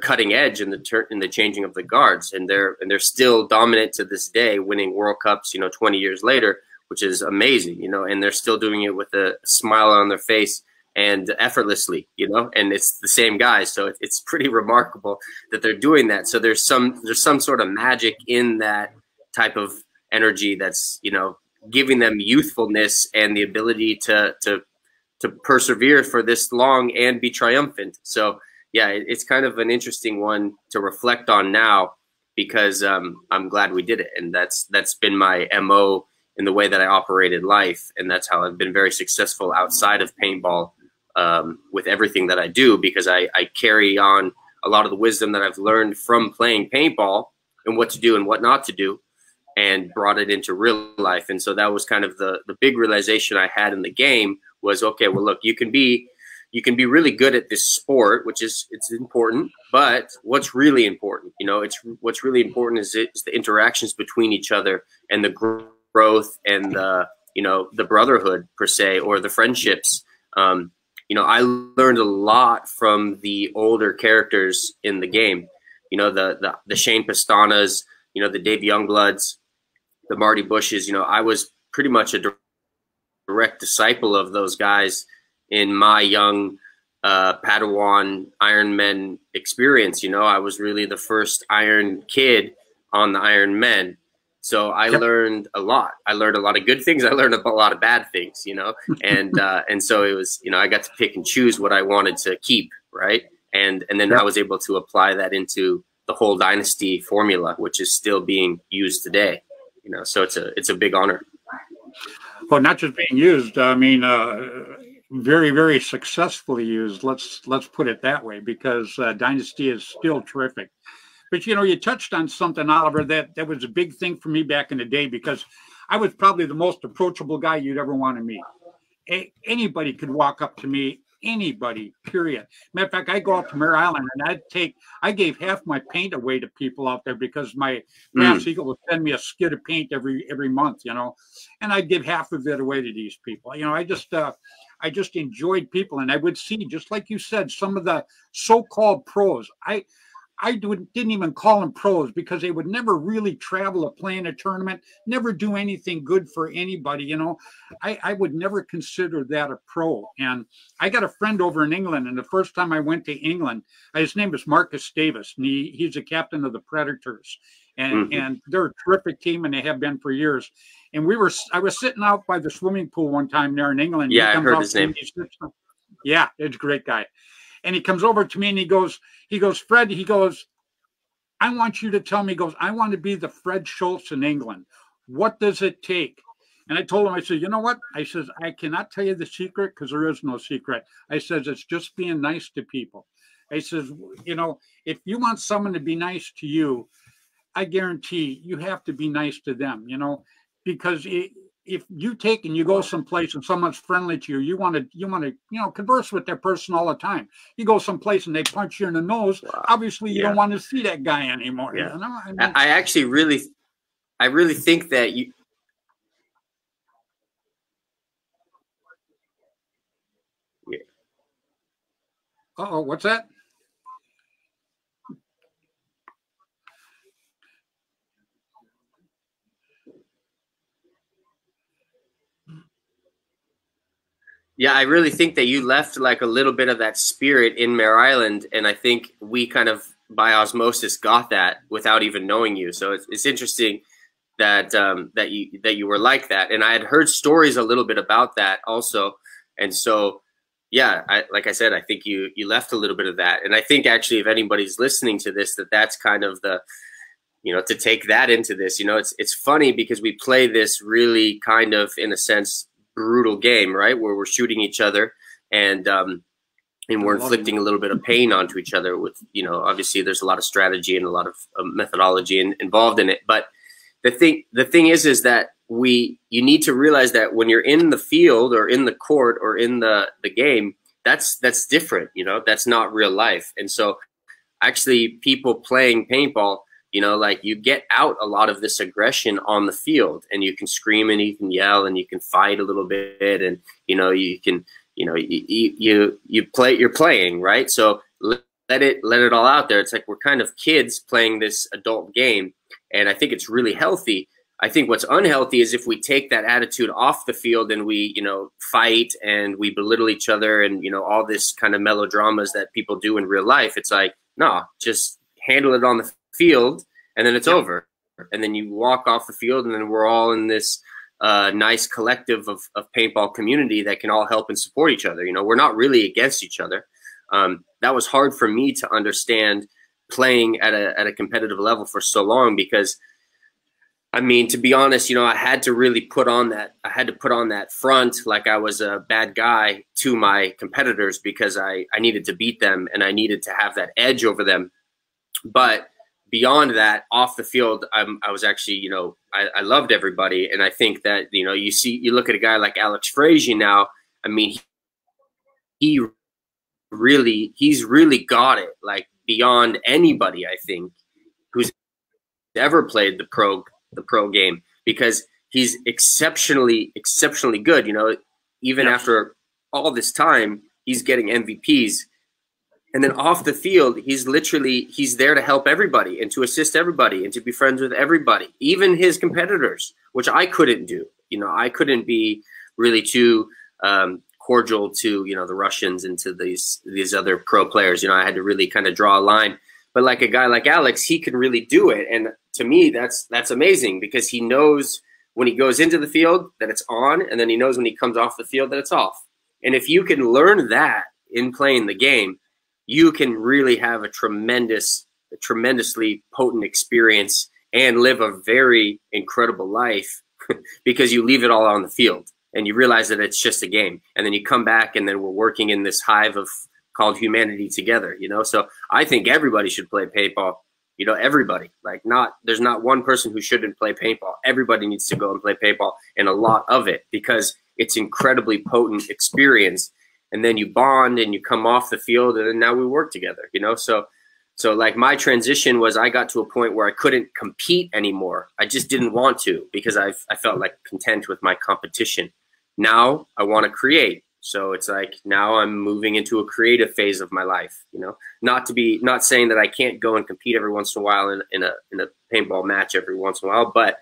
cutting edge in the changing of the guards, and they're still dominant to this day, winning World Cups, you know, 20 years later, which is amazing, you know, and they're still doing it with a smile on their face and effortlessly, you know, and it's the same guys. So it's pretty remarkable that they're doing that. So there's some sort of magic in that type of energy that's, you know, giving them youthfulness and the ability to persevere for this long and be triumphant. So yeah, it's kind of an interesting one to reflect on now, because I'm glad we did it. And that's been my MO in the way that I operated life. And that's how I've been very successful outside of paintball with everything that I do, because I carry on a lot of the wisdom that I've learned from playing paintball and what to do and what not to do, and brought it into real life. And so that was kind of the big realization I had in the game was, okay, well, look, you can be really good at this sport, which it's important, but what's really important, you know, what's really important is the interactions between each other and the growth and the, you know, the brotherhood per se, or the friendships. You know, I learned a lot from the older characters in the game, you know, the Shane Pastanas, you know, the Dave Youngbloods, the Marty Bushes. You know, I was pretty much a direct disciple of those guys in my young Padawan Iron Men experience. You know, I was really the first Iron Kid on the Iron Men. So I learned a lot. I learned a lot of good things. I learned a lot of bad things, you know, and so it was, you know, I got to pick and choose what I wanted to keep. Right. And then I was able to apply that into the whole dynasty formula, which is still being used today, you know, so it's a big honor. Well, not just being used, I mean, very, very successfully used. Let's put it that way, because Dynasty is still terrific. But, you know, you touched on something, Oliver, that was a big thing for me back in the day, because I was probably the most approachable guy you'd ever want to meet. Anybody could walk up to me, anybody, period. Matter of fact, I go out to Mare Island and I gave half my paint away to people out there, because my Brass Eagle would send me a skid of paint every month, you know, and I'd give half of it away to these people. You know, I just enjoyed people, and I would see, just like you said, some of the so-called pros. I didn't even call them pros, because they would never really travel or play in a tournament, never do anything good for anybody. You know, I would never consider that a pro. And I got a friend over in England, and the first time I went to England, his name is Marcus Davis, and he's a captain of the Predators. And they're a terrific team, and they have been for years. And I was sitting out by the swimming pool one time there in England. Yeah, I heard his name. Yeah, it's a great guy. And he comes over to me and he goes, Fred, he goes, I want you to tell me, he goes, I want to be the Fred Schultz in England. What does it take? And I told him, I said, you know what? I says, I cannot tell you the secret, because there is no secret. I says, it's just being nice to people. I says, you know, if you want someone to be nice to you, I guarantee you have to be nice to them, you know, because if you take and you go someplace and someone's friendly to you, you want to, you know, converse with that person all the time. You go someplace and they punch you in the nose. Wow. Obviously, you don't want to see that guy anymore. Yeah. You know? I mean, I really think that you. Yeah. Uh-oh, what's that? Yeah, I really think that you left like a little bit of that spirit in Mare Island, and I think we kind of by osmosis got that without even knowing you. So it's interesting that that you were like that, and I had heard stories a little bit about that also, and so yeah, like I said, I think you left a little bit of that, and I think actually if anybody's listening to this, that's kind of the, you know, to take that into this. You know, it's funny because we play this really kind of, in a sense, brutal game, right, where we're shooting each other and we're inflicting a little bit of pain onto each other with, you know, obviously there's a lot of strategy and a lot of methodology involved in it. But the thing is that you need to realize that when you're in the field or in the court or in the game, that's different, you know, that's not real life. And so actually people playing paintball, you know, like you get out a lot of this aggression on the field, and you can scream and you can yell and you can fight a little bit, and you know you can, you know, you're playing, right? So let it all out there. It's like we're kind of kids playing this adult game, and I think it's really healthy. I think what's unhealthy is if we take that attitude off the field and we, you know, fight and we belittle each other and, you know, all this kind of melodramas that people do in real life. It's like, no, just handle it on the field, and then it's over, and then you walk off the field, and then we're all in this nice collective of paintball community that can all help and support each other. You know, we're not really against each other. That was hard for me to understand playing at a competitive level for so long, because I mean, to be honest, you know, I had to really put on that front like I was a bad guy to my competitors, because I needed to beat them and I needed to have that edge over them. But beyond that, off the field, I was actually, you know, I loved everybody. And I think that, you know, you look at a guy like Alex Frazier now, I mean, he's really got it, like beyond anybody, I think, who's ever played the pro game, because he's exceptionally good. You know, even after all this time, he's getting MVPs. And then off the field, he's there to help everybody and to assist everybody and to be friends with everybody, even his competitors, which I couldn't do. You know, I couldn't be really too cordial to, you know, the Russians and to these other pro players. You know, I had to really kind of draw a line. But like a guy like Alex, he can really do it. And to me, that's amazing, because he knows when he goes into the field that it's on, and then he knows when he comes off the field that it's off. And if you can learn that in playing the game, you can really have a tremendously potent experience and live a very incredible life because you leave it all on the field and you realize that it's just a game. And then you come back, and then we're working in this hive of called humanity together, you know? So I think everybody should play paintball, you know, everybody. Like, there's not one person who shouldn't play paintball. Everybody needs to go and play paintball, and a lot of it, because it's incredibly potent experience. And then you bond and you come off the field, and then now we work together, you know? So like my transition was, I got to a point where I couldn't compete anymore. I just didn't want to, because I felt like content with my competition. Now I want to create. So it's like, now I'm moving into a creative phase of my life, you know, not saying that I can't go and compete every once in a while in a paintball match every once in a while. But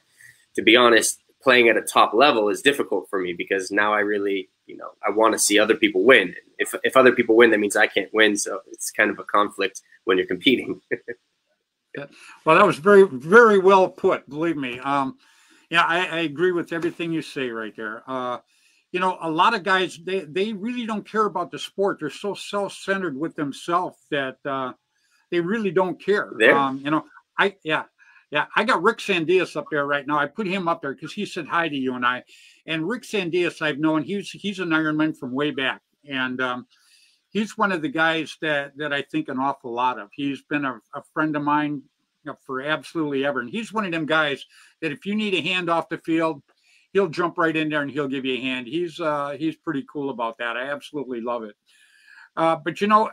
to be honest, playing at a top level is difficult for me, because now I really, you know, I want to see other people win. If other people win, that means I can't win. So it's kind of a conflict when you're competing. Yeah. Well, that was very, very well put. Believe me. Yeah, I agree with everything you say right there. You know, a lot of guys, they really don't care about the sport. They're so self-centered with themselves that they really don't care. You know, I got Rick Sandias up there right now. I put him up there because he said hi to you and I. And Rick Sandias, I've known, he's an Ironman from way back. And he's one of the guys that I think an awful lot of. He's been a friend of mine, you know, for absolutely ever. And he's one of them guys that if you need a hand off the field, he'll jump right in there and he'll give you a hand. He's pretty cool about that. I absolutely love it. But you know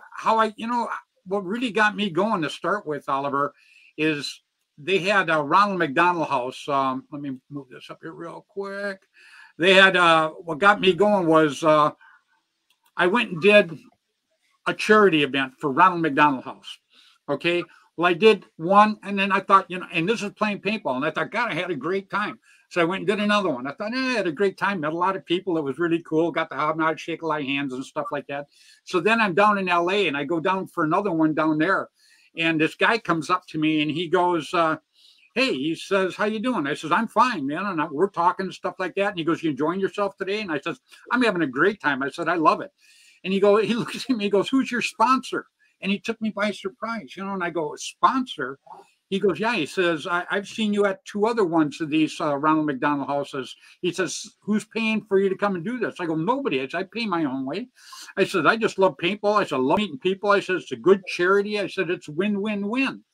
what really got me going to start with, Oliver, is they had Ronald McDonald House. Let me move this up here real quick. They had what got me going was I went and did a charity event for Ronald McDonald House. Okay. Well, I did one, and then I thought, you know, and this is playing paintball, and I thought, God, I had a great time. So I went and did another one. I thought, I had a great time. Met a lot of people. It was really cool. Got to hobnob, shake a lot of hands and stuff like that. So then I'm down in LA, and I go down for another one down there. And this guy comes up to me, and he goes, hey, he says, how you doing? I says, I'm fine, man. And we're talking and stuff like that. And he goes, you enjoying yourself today? And I says, I'm having a great time. I said, I love it. And he looks at me, he goes, who's your sponsor? And he took me by surprise, you know, and I go, sponsor? He goes, yeah. He says, I've seen you at 2 other ones of these Ronald McDonald Houses. He says, who's paying for you to come and do this? I go, nobody. I pay my own way. I said, I just love paintball. I said, I love meeting people. I said, it's a good charity. I said, it's win-win-win.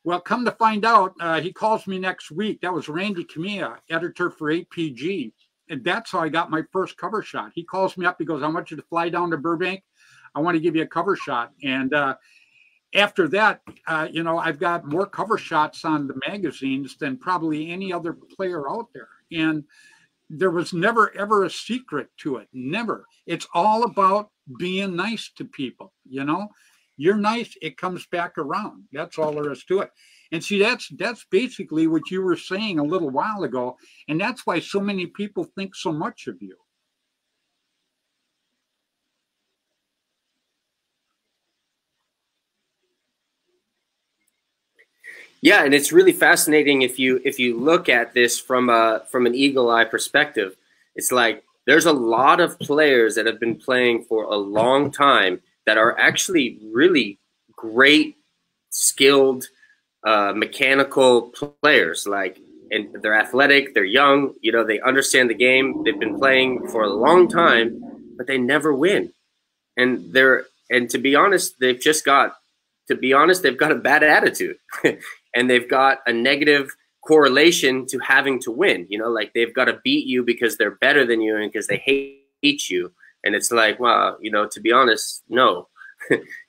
Well, come to find out, he calls me next week. That was Randy Camilla, editor for APG. And that's how I got my first cover shot. He calls me up. He goes, I want you to fly down to Burbank. I want to give you a cover shot. And after that, you know, I've got more cover shots on the magazines than probably any other player out there. And there was never, ever a secret to it. Never. It's all about being nice to people. You know, you're nice, it comes back around. That's all there is to it. And see, that's basically what you were saying a little while ago. And that's why so many people think so much of you. Yeah, and it's really fascinating if you look at this from an eagle eye perspective. It's like there's a lot of players that have been playing for a long time that are actually really great, skilled, mechanical players. Like, and they're athletic, they're young, you know, they understand the game, they've been playing for a long time, but they never win. And to be honest, they've got a bad attitude. And they've got a negative correlation to having to win. You know, like they've got to beat you because they're better than you and because they hate you. And it's like, well, you know, to be honest, no,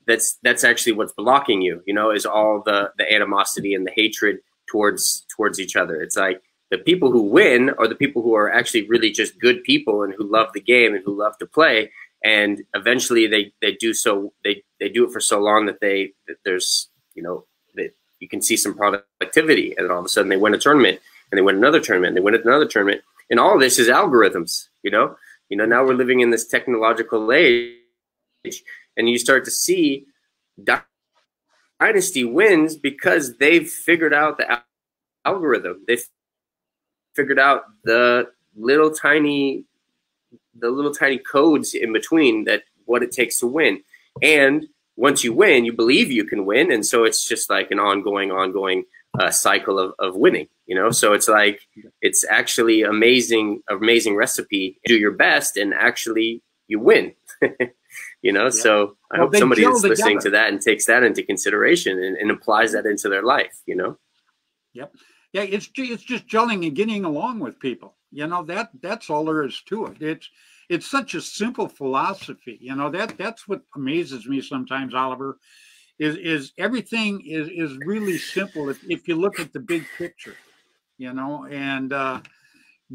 that's actually what's blocking you, you know, is all the animosity and the hatred towards each other. It's like the people who win are the people who are actually really just good people and who love the game and who love to play. And eventually they do it for so long that there's, you know, that you can see some productivity, and then all of a sudden they win a tournament, and they win another tournament, and they win another tournament. And all of this is algorithms, you know, now we're living in this technological age, and you start to see dynasty wins because they've figured out the algorithm. They've figured out the little tiny codes in between that what it takes to win. And once you win, you believe you can win, and so it's just like an ongoing cycle of winning. You know, so it's like it's actually amazing recipe. Do your best, and actually you win. You know, so I hope somebody is listening to that and takes that into consideration and applies that into their life. You know. Yep. Yeah, it's just gelling and getting along with people. You know, that's all there is to it. It's such a simple philosophy. You know, that's what amazes me sometimes, Oliver, is everything is really simple if you look at the big picture, you know, and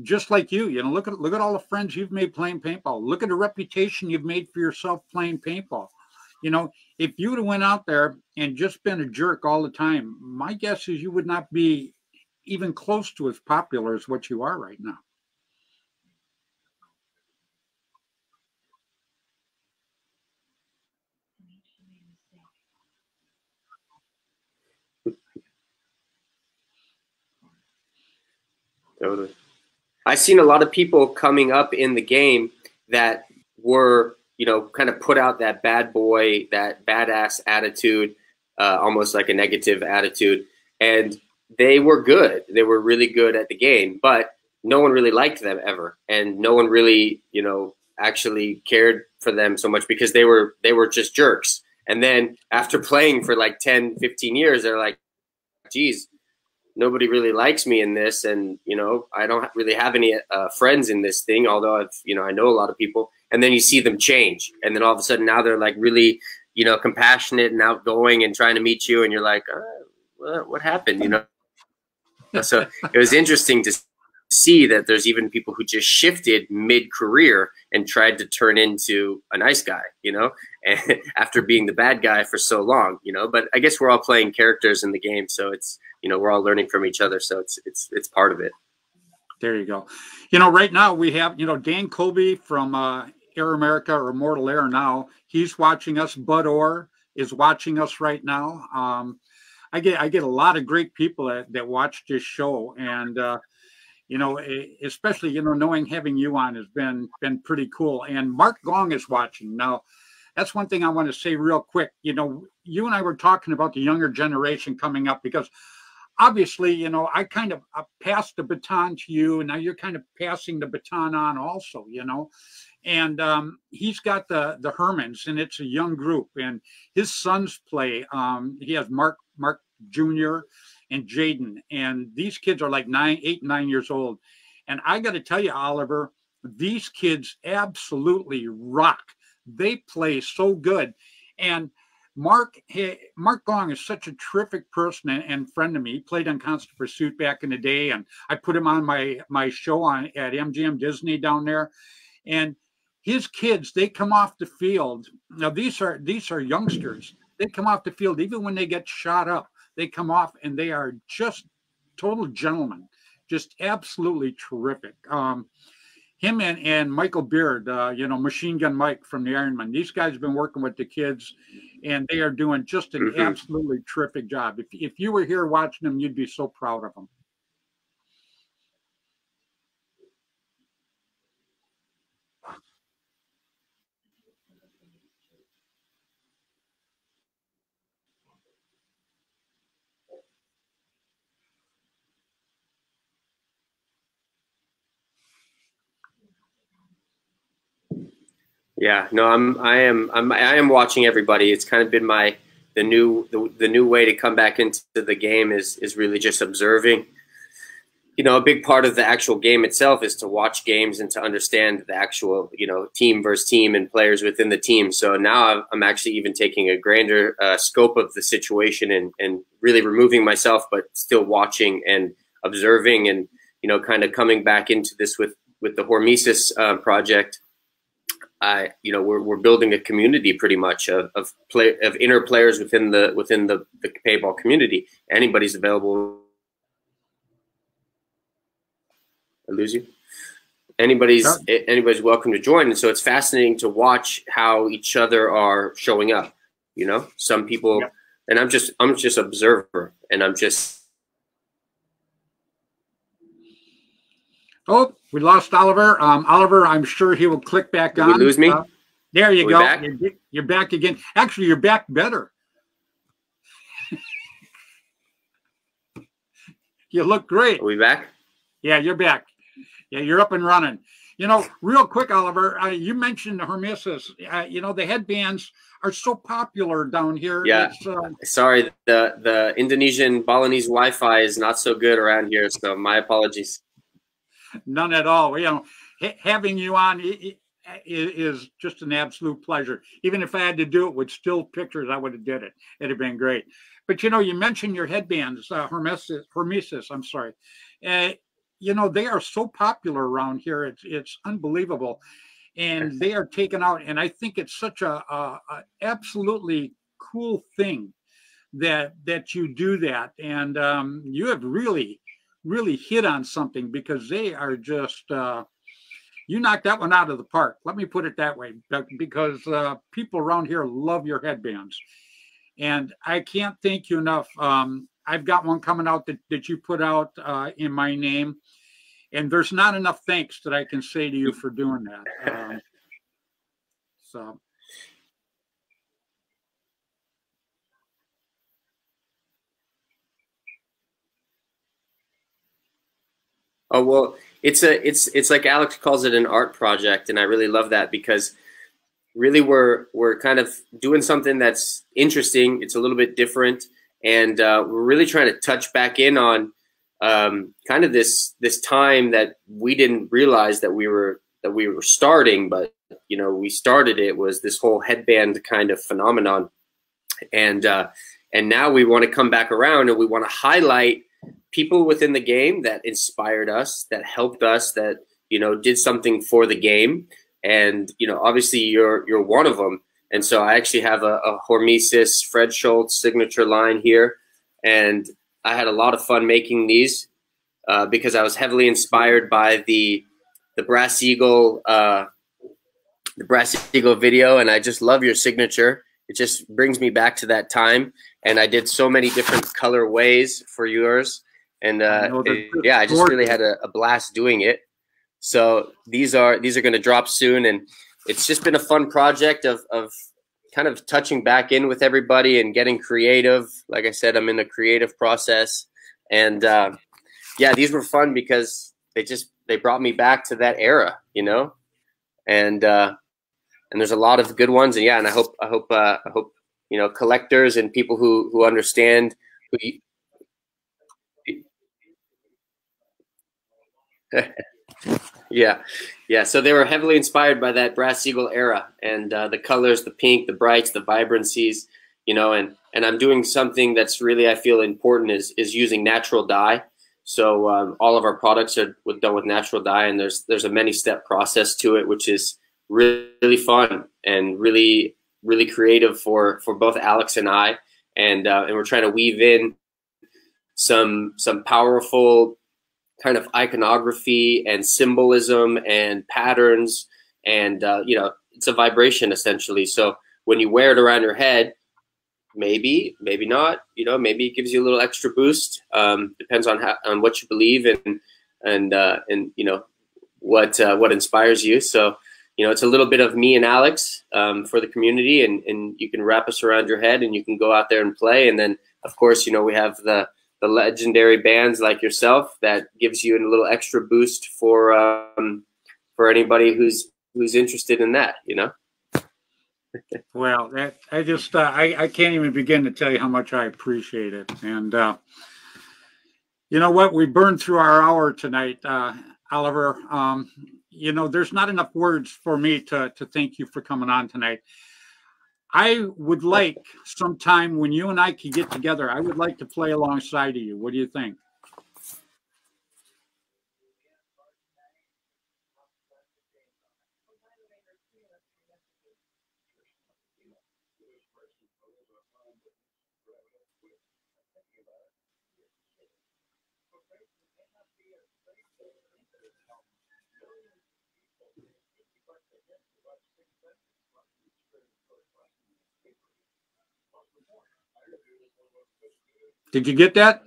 just like you know, look at all the friends you've made playing paintball. Look at the reputation you've made for yourself playing paintball. You know, if you would have went out there and just been a jerk all the time, my guess is you would not be even close to as popular as what you are right now. Totally. I've seen a lot of people coming up in the game that were, you know, kind of put out that bad boy, that badass attitude, almost like a negative attitude. And they were good. They were really good at the game, but no one really liked them ever. And no one really, you know, actually cared for them so much because they were just jerks. And then after playing for like 10, 15 years, they're like, geez, nobody really likes me in this. And, you know, I don't really have any friends in this thing, although I know a lot of people. And then you see them change. And then all of a sudden now they're like really, you know, compassionate and outgoing and trying to meet you. And you're like, what happened? You know? So it was interesting to see that there's even people who just shifted mid-career and tried to turn into a nice guy, you know, and after being the bad guy for so long, you know. But I guess we're all playing characters in the game, so it's, you know, we're all learning from each other, so it's part of it. There you go. You know, right now we have, you know, Dan Colby from Air America or Immortal Air now. He's watching us. Bud Orr is watching us right now. I get a lot of great people that watch this show, and you know, especially, you know, having you on has been pretty cool. And Mark Gong is watching now. That's one thing I want to say real quick. You know, you and I were talking about the younger generation coming up because obviously, you know, I kind of passed the baton to you, and now you're kind of passing the baton on also, you know. And he's got the Hermans, and it's a young group, and his sons play. He has Mark Jr. and Jaden, and these kids are like 8, 9 years old. And I got to tell you, Oliver, these kids absolutely rock. They play so good. And Mark Gong is such a terrific person and friend of me. He played on Constant Pursuit back in the day, and I put him on my show at MGM Disney down there. And his kids, they come off the field. Now these are youngsters. They come off the field even when they get shot up. They come off and they are just total gentlemen, just absolutely terrific. Him and Michael Beard, you know, Machine Gun Mike from the Ironman. These guys have been working with the kids, and they are doing just an absolutely terrific job. If you were here watching them, you'd be so proud of them. Yeah, no, I am watching everybody. It's kind of been the new way to come back into the game is really just observing. You know, a big part of the actual game itself is to watch games and to understand the actual, you know, team versus team and players within the team. So now I'm actually even taking a grander scope of the situation and really removing myself, but still watching and observing and, you know, kind of coming back into this with the Hormesis project. You know, we're building a community pretty much of inner players within the paintball community. Anybody's available. I lose you. Anybody's welcome to join, and so it's fascinating to watch how each other are showing up. You know, some people and I'm just observer, and I'm just. Oh, we lost Oliver. Oliver, I'm sure he will click back Did on. we lose me? There you Are we go. back? You're back again. Actually, you're back better. You look great. Are we back? Yeah, you're back. Yeah, you're up and running. You know, real quick, Oliver, you mentioned the Hermesis. You know, the headbands are so popular down here. Yeah. Sorry, the Indonesian Balinese Wi-Fi is not so good around here, so my apologies. None at all. You know, having you on is just an absolute pleasure. Even if I had to do it with still pictures, I would have did it. It'd have been great. But you know, you mentioned your headbands, Hermesis. I'm sorry. You know, they are so popular around here. It's unbelievable, and they are taken out. And I think it's such a absolutely cool thing that you do that. And you have really hit on something, because they are just you knocked that one out of the park. Let me put it that way, because people around here love your headbands, and I can't thank you enough. I've got one coming out that you put out in my name, and there's not enough thanks that I can say to you for doing that. So. Oh, well, it's like Alex calls it, an art project, and I really love that, because really we're kind of doing something that's interesting. It's a little bit different, and we're really trying to touch back in on kind of this time that we didn't realize that we were starting, but you know, we started. It was this whole headband kind of phenomenon, and now we want to come back around, and we want to highlight people within the game that inspired us, that helped us, that, you know, did something for the game. And, you know, obviously you're one of them. And so I actually have a Hormesis Fred Schultz signature line here. And I had a lot of fun making these because I was heavily inspired by the Brass Eagle video. And I just love your signature. It just brings me back to that time. And I did so many different color ways for yours. And yeah, I just really had a blast doing it. So these are going to drop soon, and it's just been a fun project of kind of touching back in with everybody and getting creative. Like I said, I'm in the creative process, and yeah, these were fun because they brought me back to that era, you know, and there's a lot of good ones, and yeah, and I hope you know, collectors and people who understand yeah. So they were heavily inspired by that Brass Eagle era, and the colors, the pink, the brights, the vibrancies, you know, and I'm doing something that's really, I feel, important is using natural dye. So all of our products are done with natural dye, and there's a many step process to it, which is really fun and really creative for both Alex and I, and we're trying to weave in some powerful kind of iconography and symbolism and patterns, and you know, it's a vibration essentially. So when you wear it around your head, maybe not, you know, maybe it gives you a little extra boost. Depends on what you believe in, and you know, what inspires you. So, you know, it's a little bit of me and Alex for the community, and you can wrap us around your head, and you can go out there and play. And then of course, you know, we have the legendary bands like yourself that gives you a little extra boost for anybody who's interested in that, you know. Well, I just I can't even begin to tell you how much I appreciate it. And you know what, we burned through our hour tonight, Oliver. You know, there's not enough words for me to thank you for coming on tonight. I would like sometime when you and I could get together, I would like to play alongside of you. What do you think? Did you get that?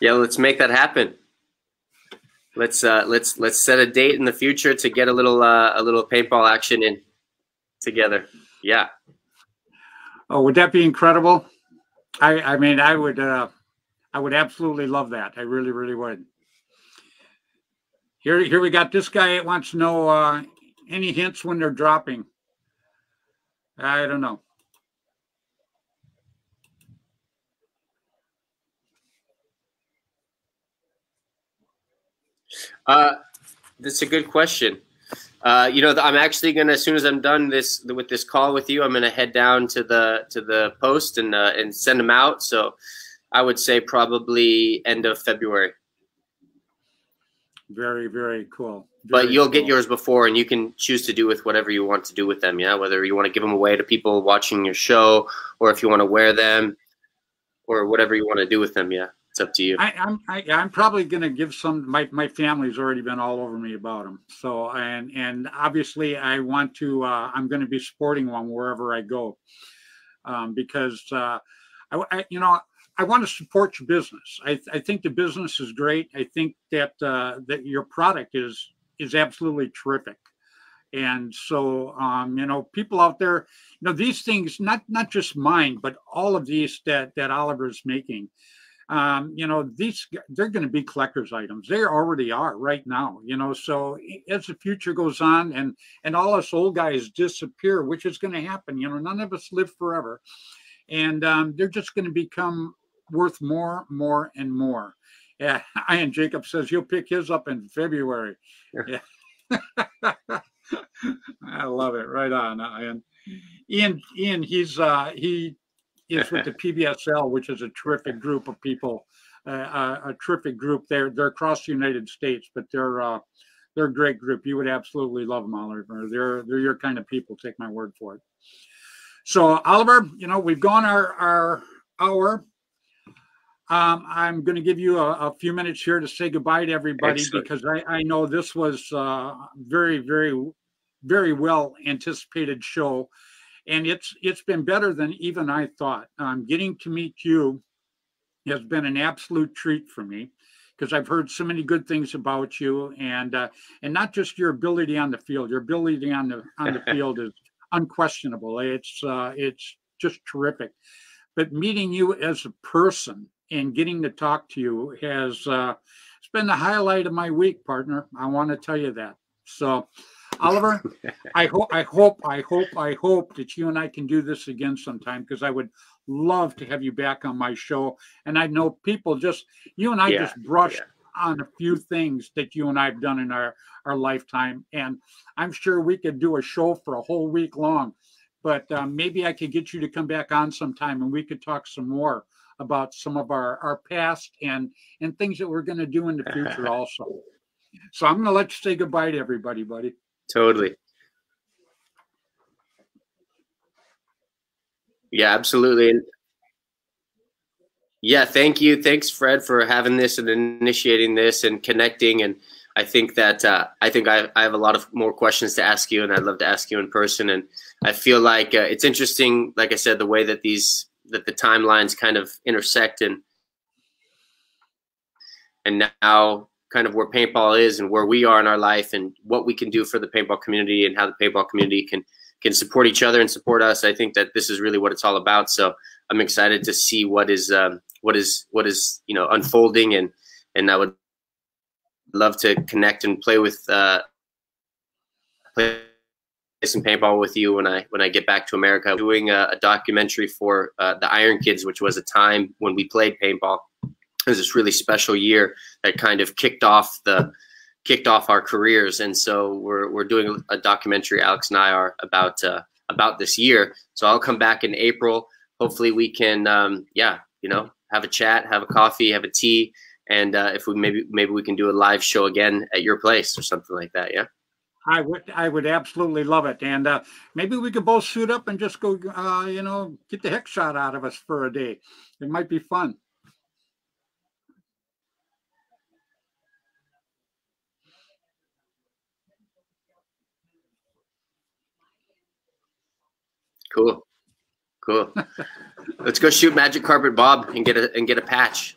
Yeah, let's make that happen. Let's set a date in the future to get a little paintball action in together. Yeah. Oh, would that be incredible? I mean, I would absolutely love that. I really, really would. Here we got this guy that wants to know any hints when they're dropping. I don't know. That's a good question. You know, I'm actually gonna, as soon as I'm done with this call with you, I'm gonna head down to the post and send them out. So I would say probably end of February. Very, very cool. But you'll get yours before, and you can choose to do with whatever you want to do with them. Yeah, whether you want to give them away to people watching your show, or if you want to wear them, or whatever you want to do with them. Yeah, it's up to you. I'm probably going to give some. My family's already been all over me about them. So and obviously I want to. I'm going to be sporting one wherever I go, because I want to support your business. I think the business is great. I think that that your product is absolutely terrific. And so, people out there, these things, not just mine, but all of these that Oliver's making, these, they're going to be collector's items. They already are right now, so as the future goes on and all us old guys disappear, which is going to happen, none of us live forever. And they're just going to become worth more and more. Yeah, Ian Jacob says he'll pick his up in February. Yeah. I love it. Right on, Ian. Ian, he is with the PBSL, which is a terrific group of people, a terrific group. They're across the United States, but they're a great group. You would absolutely love them, Oliver. They're your kind of people. Take my word for it. So, Oliver, we've gone our hour. I'm going to give you a few minutes here to say goodbye to everybody. Excellent. Because I know this was very, very, very well anticipated show, and it's been better than even I thought. Getting to meet you has been an absolute treat for me, because I've heard so many good things about you, and not just your ability on the field. Your ability on the field is unquestionable. It's just terrific. But meeting you as a person and getting to talk to you has it's been the highlight of my week, partner. I want to tell you that. So, Oliver, I hope that you and I can do this again sometime, because I would love to have you back on my show. And I know people you and I just brushed on a few things that you and I have done in our lifetime. And I'm sure we could do a show for a whole week long. But maybe I could get you to come back on sometime, and we could talk some more about some of our past and things that we're going to do in the future also. So I'm going to let you say goodbye to everybody, buddy. Totally. Yeah, absolutely. Yeah, thank you. Thanks, Fred, for having this and initiating this and connecting. And I think that I have a lot of more questions to ask you, and I'd love to ask you in person. And I feel like it's interesting, like I said, the way that the timelines kind of intersect, and now kind of where paintball is and where we are in our life and what we can do for the paintball community and how the paintball community can support each other and support us. I think that this is really what it's all about. So I'm excited to see what is unfolding, and I would love to connect and play some paintball with you when I get back to America. Doing a documentary for the Iron Kids, which was a time when we played paintball. It was this really special year that kind of kicked off our careers, and so we're doing a documentary, Alex and I are, about this year. So I'll come back in April. Hopefully we can have a chat, have a coffee, have a tea, and if we maybe we can do a live show again at your place or something like that. Yeah. I would absolutely love it. And maybe we could both suit up and just go, get the heck shot out of us for a day. It might be fun. Cool. Cool. Let's go shoot Magic Carpet Bob and get a patch.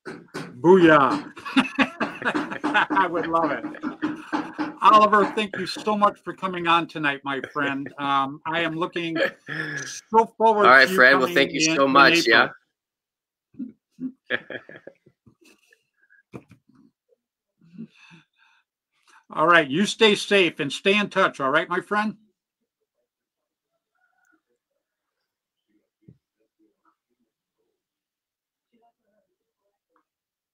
Booyah. I would love it. Oliver, thank you so much for coming on tonight, my friend. I am looking so forward All right, to you Fred. Well, thank you so much. Yeah. All right. You stay safe and stay in touch. All right, my friend?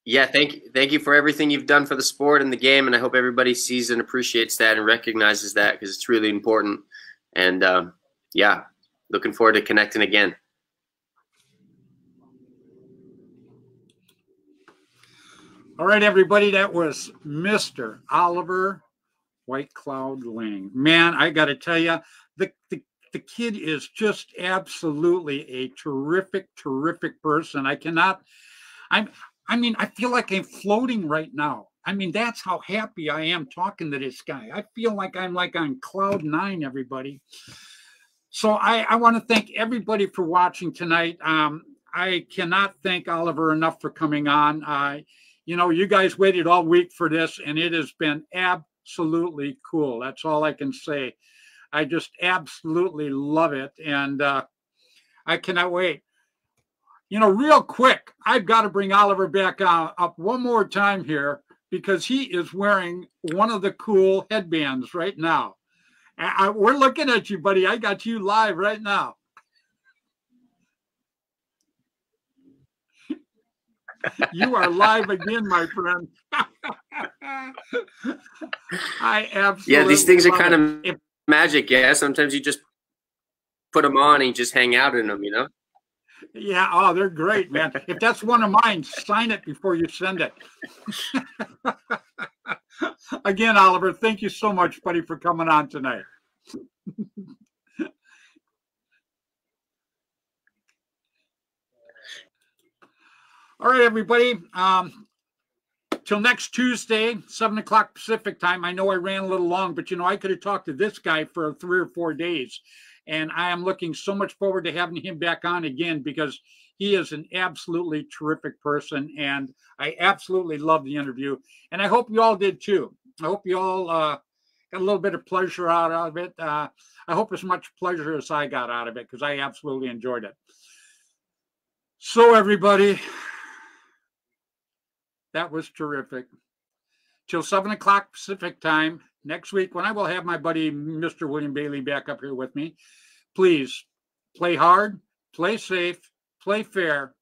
Yeah, thank you for everything you've done for the sport and the game, and I hope everybody sees and appreciates that and recognizes that, because it's really important. And yeah, looking forward to connecting again. All right, everybody, that was Mr. Oliver White Cloud Lang. Man, I got to tell you, the kid is just absolutely a terrific, terrific person. I mean, I feel like I'm floating right now. I mean, that's how happy I am talking to this guy. I feel like I'm like on cloud nine, everybody. So I want to thank everybody for watching tonight. I cannot thank Oliver enough for coming on. You know, you guys waited all week for this, and it has been absolutely cool. That's all I can say. I just absolutely love it, and I cannot wait. You know, real quick, I've got to bring Oliver back up one more time here, because he is wearing one of the cool headbands right now. We're looking at you, buddy. I got you live right now. You are live again, my friend. I absolutely Yeah, these things are kind of magic. Yeah, sometimes you just put them on and you just hang out in them, you know? Yeah, oh, they're great, man. If that's one of mine, sign it before you send it. Again, Oliver, thank you so much, buddy, for coming on tonight. All right, everybody. Till next Tuesday, 7 o'clock Pacific time. I know I ran a little long, but, you know, I could have talked to this guy for 3 or 4 days. And I am looking so much forward to having him back on again, because he is an absolutely terrific person. And I absolutely love the interview. And I hope you all did too. I hope you all got a little bit of pleasure out of it. I hope as much pleasure as I got out of it, because I absolutely enjoyed it. So, everybody, that was terrific. Till 7 o'clock Pacific time next week, when I will have my buddy Mr. William Bailey back up here with me. Please play hard, play safe, play fair.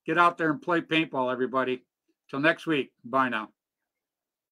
Get out there and play paintball, everybody. Till next week. Bye now.